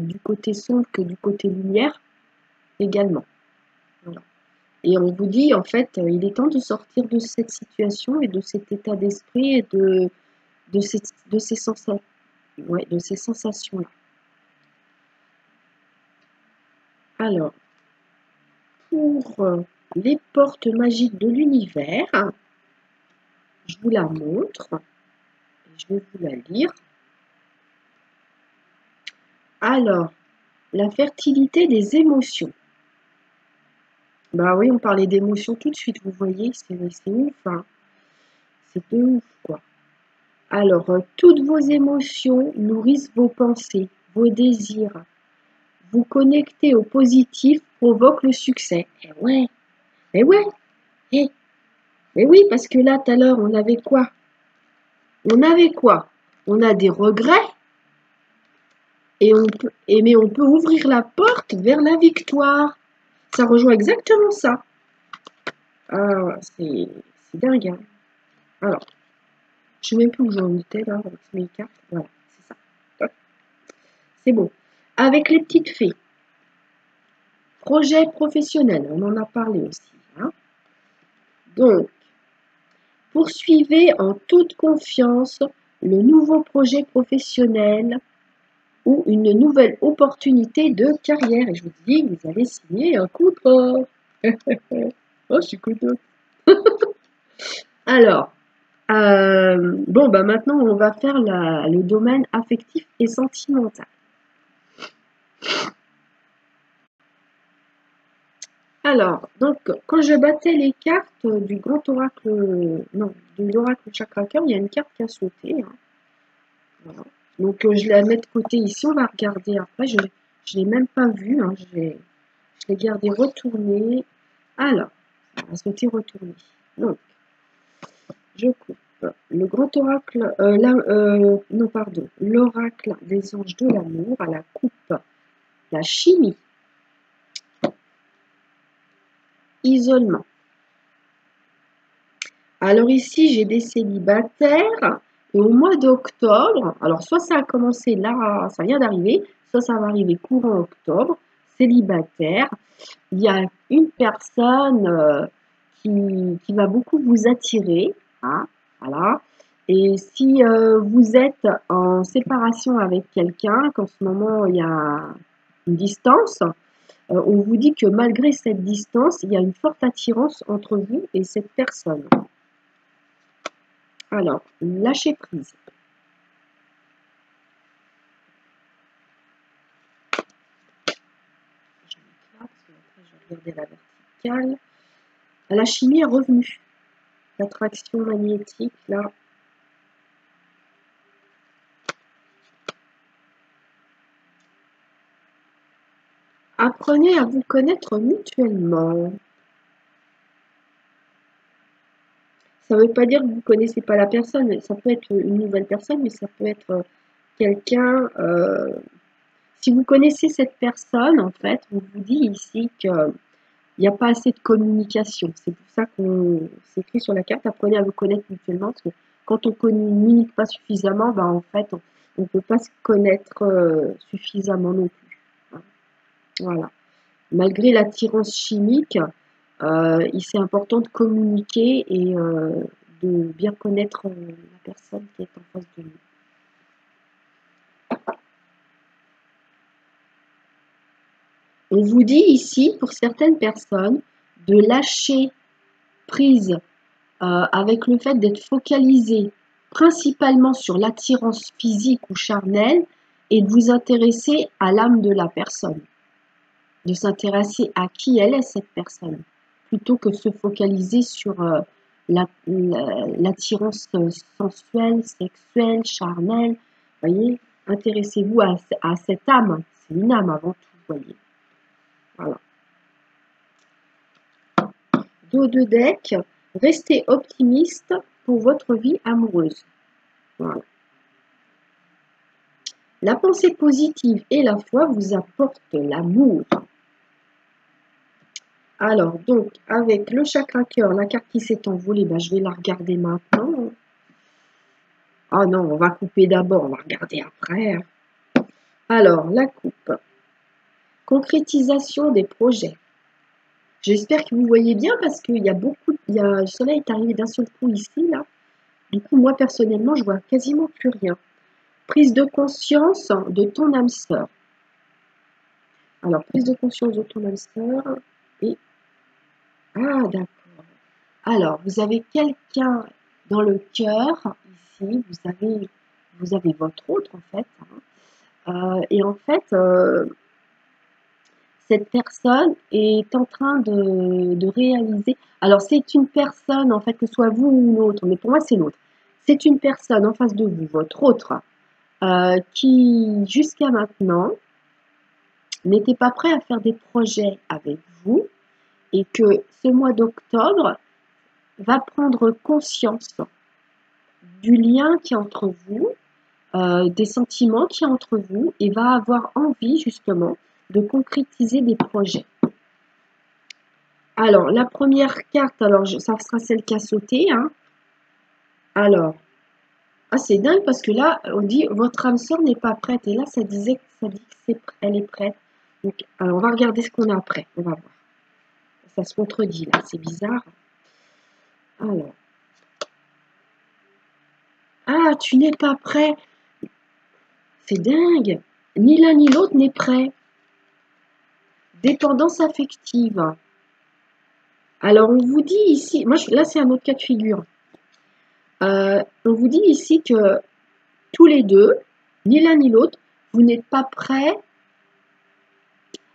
du côté sombre que du côté lumière également. Voilà. Et on vous dit, en fait, il est temps de sortir de cette situation et de cet état d'esprit et de ces sensations-là. Alors, pour les portes magiques de l'univers, je vous la montre. Je vais vous la lire. Alors, la fertilité des émotions. Bah oui, on parlait d'émotions tout de suite, vous voyez, c'est ouf, hein. C'est de ouf, quoi. Alors, toutes vos émotions nourrissent vos pensées, vos désirs. Vous connecter au positif provoque le succès. Eh ouais, mais ouais, eh, mais oui, parce que là, tout à l'heure, on avait quoi? On avait quoi? On a des regrets mais on peut ouvrir la porte vers la victoire. Ça rejoint exactement ça. Ah, c'est dingue. Hein. Alors, je ne sais même plus où j'en étais là avec mes cartes. Voilà, c'est ça. C'est bon. Avec les petites fées. Projet professionnel, on en a parlé aussi. Hein. Donc, poursuivez en toute confiance le nouveau projet professionnel ou une nouvelle opportunité de carrière. Et je vous dis, vous allez signer un contrat. Oh, je suis contente. Alors, maintenant, on va faire le domaine affectif et sentimental. Alors, donc, quand je battais les cartes du grand oracle, non, de l'oracle Chakrakar, il y a une carte qui a sauté, hein. Voilà. Donc, je la mets de côté ici, on va regarder après. Je ne l'ai même pas vue, hein. Je l'ai gardée retournée. Alors, ça a sauté retourné. Donc, je coupe le grand oracle, non, pardon, l'oracle des anges de l'amour à la coupe, la chimie, isolement. Alors ici, j'ai des célibataires. Et au mois d'octobre, alors soit ça a commencé là, ça vient d'arriver, soit ça va arriver courant octobre, célibataire. Il y a une personne qui va beaucoup vous attirer, hein, voilà. Et si vous êtes en séparation avec quelqu'un, qu'en ce moment il y a une distance, on vous dit que malgré cette distance, il y a une forte attirance entre vous et cette personne. Alors, lâcher prise. Je vais là, parce que après je vais regarder la verticale. La chimie est revenue. L'attraction magnétique, là. Apprenez à vous connaître mutuellement. Ça ne veut pas dire que vous ne connaissez pas la personne. Ça peut être une nouvelle personne, mais ça peut être quelqu'un. Si vous connaissez cette personne, en fait, on vous dit ici qu'il n'y a pas assez de communication. C'est pour ça qu'on s'écrit sur la carte. Apprenez à vous connaître mutuellement. Parce que quand on ne communique pas suffisamment, ben, en fait, on ne peut pas se connaître suffisamment non plus, hein. Voilà. Malgré l'attirance chimique, c'est important de communiquer et de bien connaître la personne qui est en face de nous. On vous dit ici, pour certaines personnes, de lâcher prise avec le fait d'être focalisé principalement sur l'attirance physique ou charnelle et de vous intéresser à l'âme de la personne, de s'intéresser à qui elle est cette personne, plutôt que de se focaliser sur l'attirance sensuelle, sexuelle, charnelle. Voyez, intéressez-vous à cette âme, c'est une âme avant tout, voyez. Voilà. Dos de deck, restez optimiste pour votre vie amoureuse. Voilà. La pensée positive et la foi vous apportent l'amour. Alors, donc, avec le chakra cœur, la carte qui s'est envolée, ben, je vais la regarder maintenant. Ah non, on va couper d'abord, on va regarder après. Alors, la coupe. Concrétisation des projets. J'espère que vous voyez bien parce qu'il y a beaucoup, le soleil est arrivé d'un seul coup ici, là. Du coup, moi, personnellement, je vois quasiment plus rien. Prise de conscience de ton âme sœur. Alors, prise de conscience de ton âme sœur et... Ah, d'accord. Alors, vous avez quelqu'un dans le cœur, ici, vous avez votre autre, en fait, hein. Et en fait, cette personne est en train de réaliser... Alors, c'est une personne, en fait, que ce soit vous ou l'autre, mais pour moi, c'est l'autre. C'est une personne en face de vous, votre autre, qui, jusqu'à maintenant, n'était pas prêt à faire des projets avec vous et que ce mois d'octobre va prendre conscience du lien qui est entre vous, des sentiments qui est entre vous et va avoir envie justement de concrétiser des projets. Alors, la première carte, alors ça sera celle qui a sauté, hein. Alors, ah, c'est dingue parce que là, on dit votre âme sœur n'est pas prête. Et là, ça dit qu'elle est prête. Donc, alors, on va regarder ce qu'on a après. On va voir. Ça se contredit là, c'est bizarre. Alors. Ah, tu n'es pas prêt. C'est dingue. Ni l'un ni l'autre n'est prêt. Dépendance affective. Alors, on vous dit ici, là, c'est un autre cas de figure. On vous dit ici que tous les deux, ni l'un ni l'autre, vous n'êtes pas prêts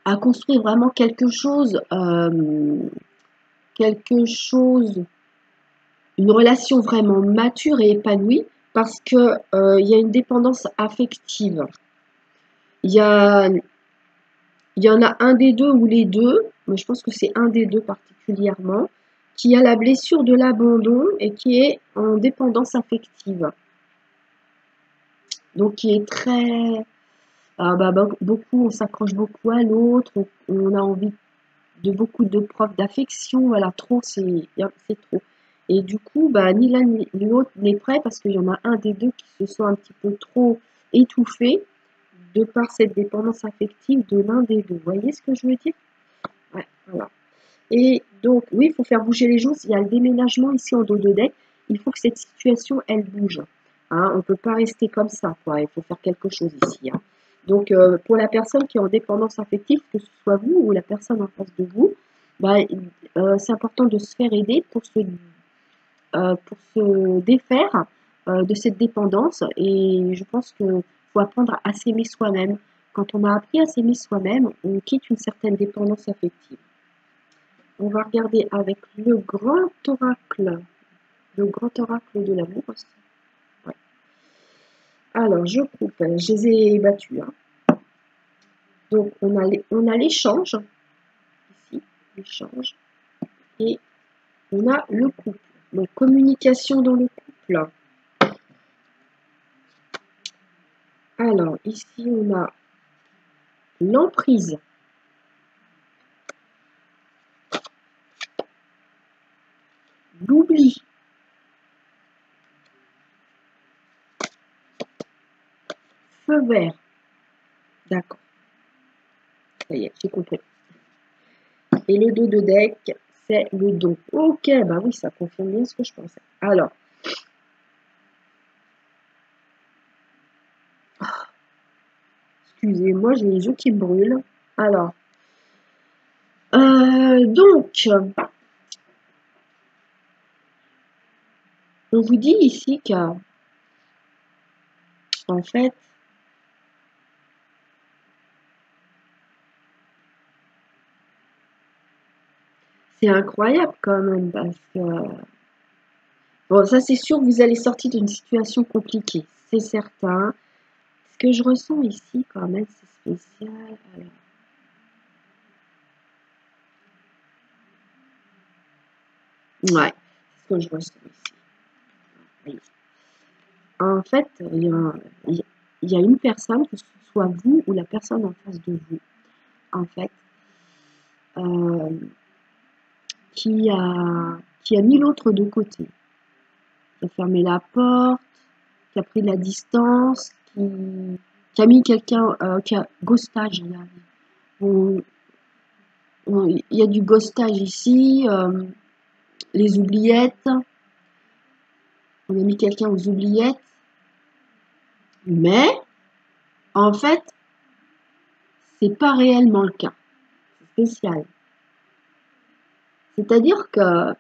à construire vraiment quelque chose, une relation vraiment mature et épanouie, parce que il y a une dépendance affective. Il y a, il y en a un des deux ou les deux, mais je pense que c'est un des deux particulièrement, qui a la blessure de l'abandon et qui est en dépendance affective. Donc qui est très, beaucoup, on s'accroche beaucoup à l'autre, on a envie de beaucoup de preuves d'affection, voilà, trop, c'est trop. Et du coup, ni l'un ni l'autre n'est prêt parce qu'il y en a un des deux qui se sent un petit peu trop étouffé de par cette dépendance affective de l'un des deux. Vous voyez ce que je veux dire? Ouais, voilà. Et donc, oui, il faut faire bouger les choses. Il y a le déménagement ici en dos de deck. Il faut que cette situation, elle bouge. Hein, on ne peut pas rester comme ça, quoi. Il faut faire quelque chose ici. Hein. Donc, pour la personne qui est en dépendance affective, que ce soit vous ou la personne en face de vous, c'est important de se faire aider pour se défaire de cette dépendance. Et je pense qu'il faut apprendre à s'aimer soi-même. Quand on a appris à s'aimer soi-même, on quitte une certaine dépendance affective. On va regarder avec le grand oracle de l'amour aussi. Ouais. Alors, je coupe, je les ai battus. Hein. Donc, on a l'échange, ici, l'échange, et on a le couple. Donc, communication dans le couple. Alors, ici, on a l'emprise. L'oubli. Feu vert. D'accord. Ça y est, j'ai compris. Et le dos de deck, c'est le don. Ok, bah oui, ça confirme bien ce que je pensais. Alors. Excusez-moi, j'ai les yeux qui brûlent. Alors. Donc. On vous dit ici qu'en fait, c'est incroyable quand même parce que, bon, ça c'est sûr, vous allez sortir d'une situation compliquée, c'est certain. Ce que je ressens ici quand même, c'est spécial. Alors. Ouais, c'est ce que je ressens ici. Oui. En fait, il y a une personne, que ce soit vous ou la personne en face de vous, en fait, euh, qui a mis l'autre de côté, qui a fermé la porte, qui a pris de la distance, qui a mis quelqu'un, qui a ghostage. Il y a du ghostage ici, les oubliettes. On a mis quelqu'un aux oubliettes. Mais, en fait, c'est pas réellement le cas. C'est spécial. C'est-à-dire que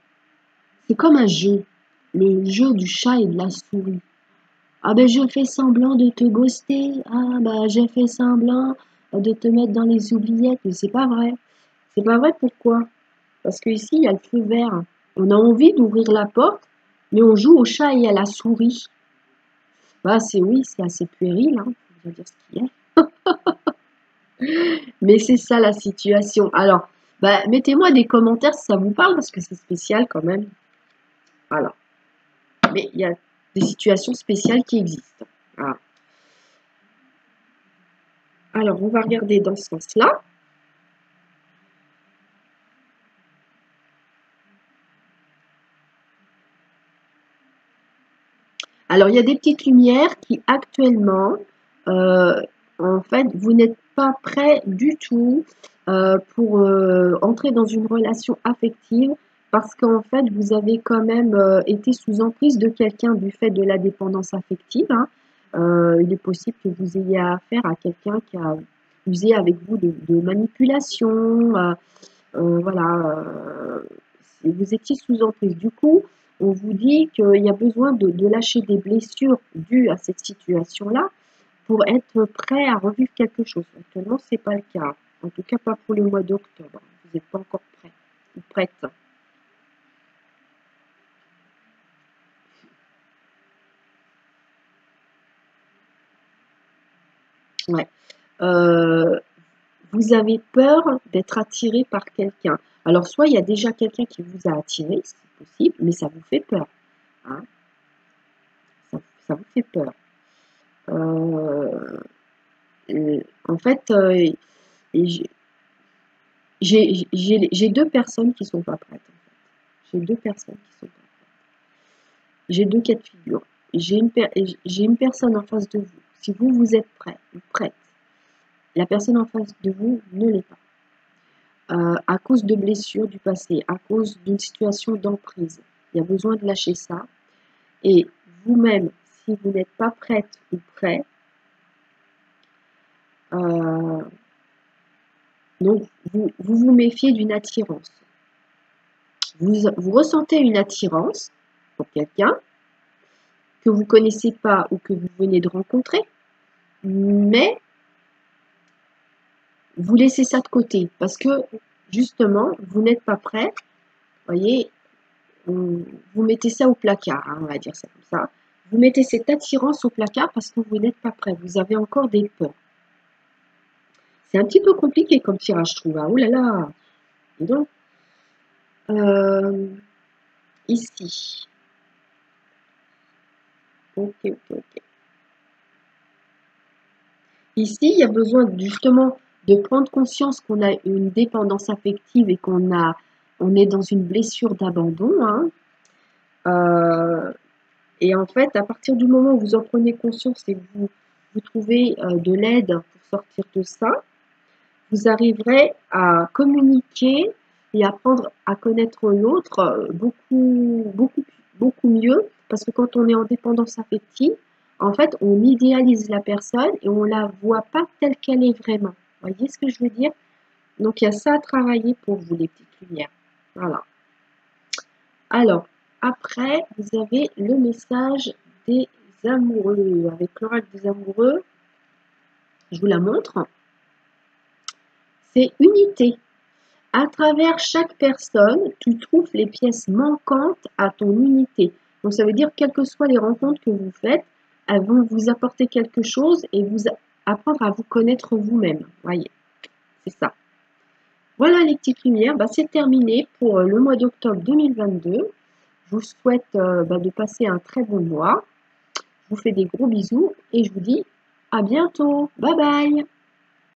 c'est comme un jeu. Le jeu du chat et de la souris. Ah ben je fais semblant de te ghoster. Ah ben j'ai fait semblant de te mettre dans les oubliettes. Mais c'est pas vrai. C'est pas vrai pourquoi? Parce que ici il y a le feu vert. On a envie d'ouvrir la porte, mais on joue au chat et à la souris. Bah c'est oui, c'est assez puéril, hein, faut dire ce qu'il y a. Mais c'est ça la situation. Alors, mettez-moi des commentaires si ça vous parle, parce que c'est spécial quand même. Voilà. Mais il y a des situations spéciales qui existent. Voilà. Alors, on va regarder dans ce sens-là. Alors, il y a des petites lumières qui, actuellement, en fait, vous n'êtes pas prêt du tout pour entrer dans une relation affective parce qu'en fait, vous avez quand même été sous emprise de quelqu'un du fait de la dépendance affective. Hein. Il est possible que vous ayez affaire à quelqu'un qui a usé avec vous de manipulation. Voilà, vous étiez sous emprise. Du coup, on vous dit qu'il y a besoin de lâcher des blessures dues à cette situation-là pour être prêt à revivre quelque chose. Actuellement, ce n'est pas le cas. En tout cas, pas pour le mois d'octobre. Vous n'êtes pas encore prêt ou prête. Ouais. Vous avez peur d'être attiré par quelqu'un. Alors, soit il y a déjà quelqu'un qui vous a attiré, c'est possible, mais ça vous fait peur. Hein. Ça vous fait peur. En fait, j'ai deux personnes qui sont pas prêtes. En fait. J'ai deux personnes qui sont pas prêtes. J'ai deux cas de figure. J'ai une personne en face de vous. Si vous, vous êtes prêt ou prête, la personne en face de vous ne l'est pas. À cause de blessures du passé, à cause d'une situation d'emprise. Il y a besoin de lâcher ça. Et vous-même, si vous n'êtes pas prête ou prêt, donc vous méfiez d'une attirance. Vous ressentez une attirance pour quelqu'un que vous ne connaissez pas ou que vous venez de rencontrer, mais vous laissez ça de côté parce que justement, vous n'êtes pas prêt. Voyez, vous mettez ça au placard, hein, on va dire ça comme ça. Vous mettez cette attirance au placard parce que vous n'êtes pas prêt. Vous avez encore des peurs. C'est un petit peu compliqué comme tirage, je trouve. Hein. Oh là là! Et donc, ici. Ok. Ici, il y a besoin justement de prendre conscience qu'on a une dépendance affective et on est dans une blessure d'abandon. Hein. Et en fait, à partir du moment où vous en prenez conscience et que vous trouvez de l'aide pour sortir de ça, vous arriverez à communiquer et apprendre à connaître l'autre beaucoup mieux. Parce que quand on est en dépendance affective, en fait, on idéalise la personne et on ne la voit pas telle qu'elle est vraiment. Vous voyez ce que je veux dire? Donc, il y a ça à travailler pour vous, les petites lumières. Voilà. Alors, après, vous avez le message des amoureux. Avec l'oracle des amoureux, je vous la montre. C'est unité. À travers chaque personne, tu trouves les pièces manquantes à ton unité. Donc, ça veut dire, quelles que soient les rencontres que vous faites, elles vont vous apporter quelque chose et vous apprendre à vous connaître vous-même. Voyez, c'est ça. Voilà les petites lumières. C'est terminé pour le mois d'octobre 2022. Je vous souhaite de passer un très bon mois. Je vous fais des gros bisous et je vous dis à bientôt. Bye bye!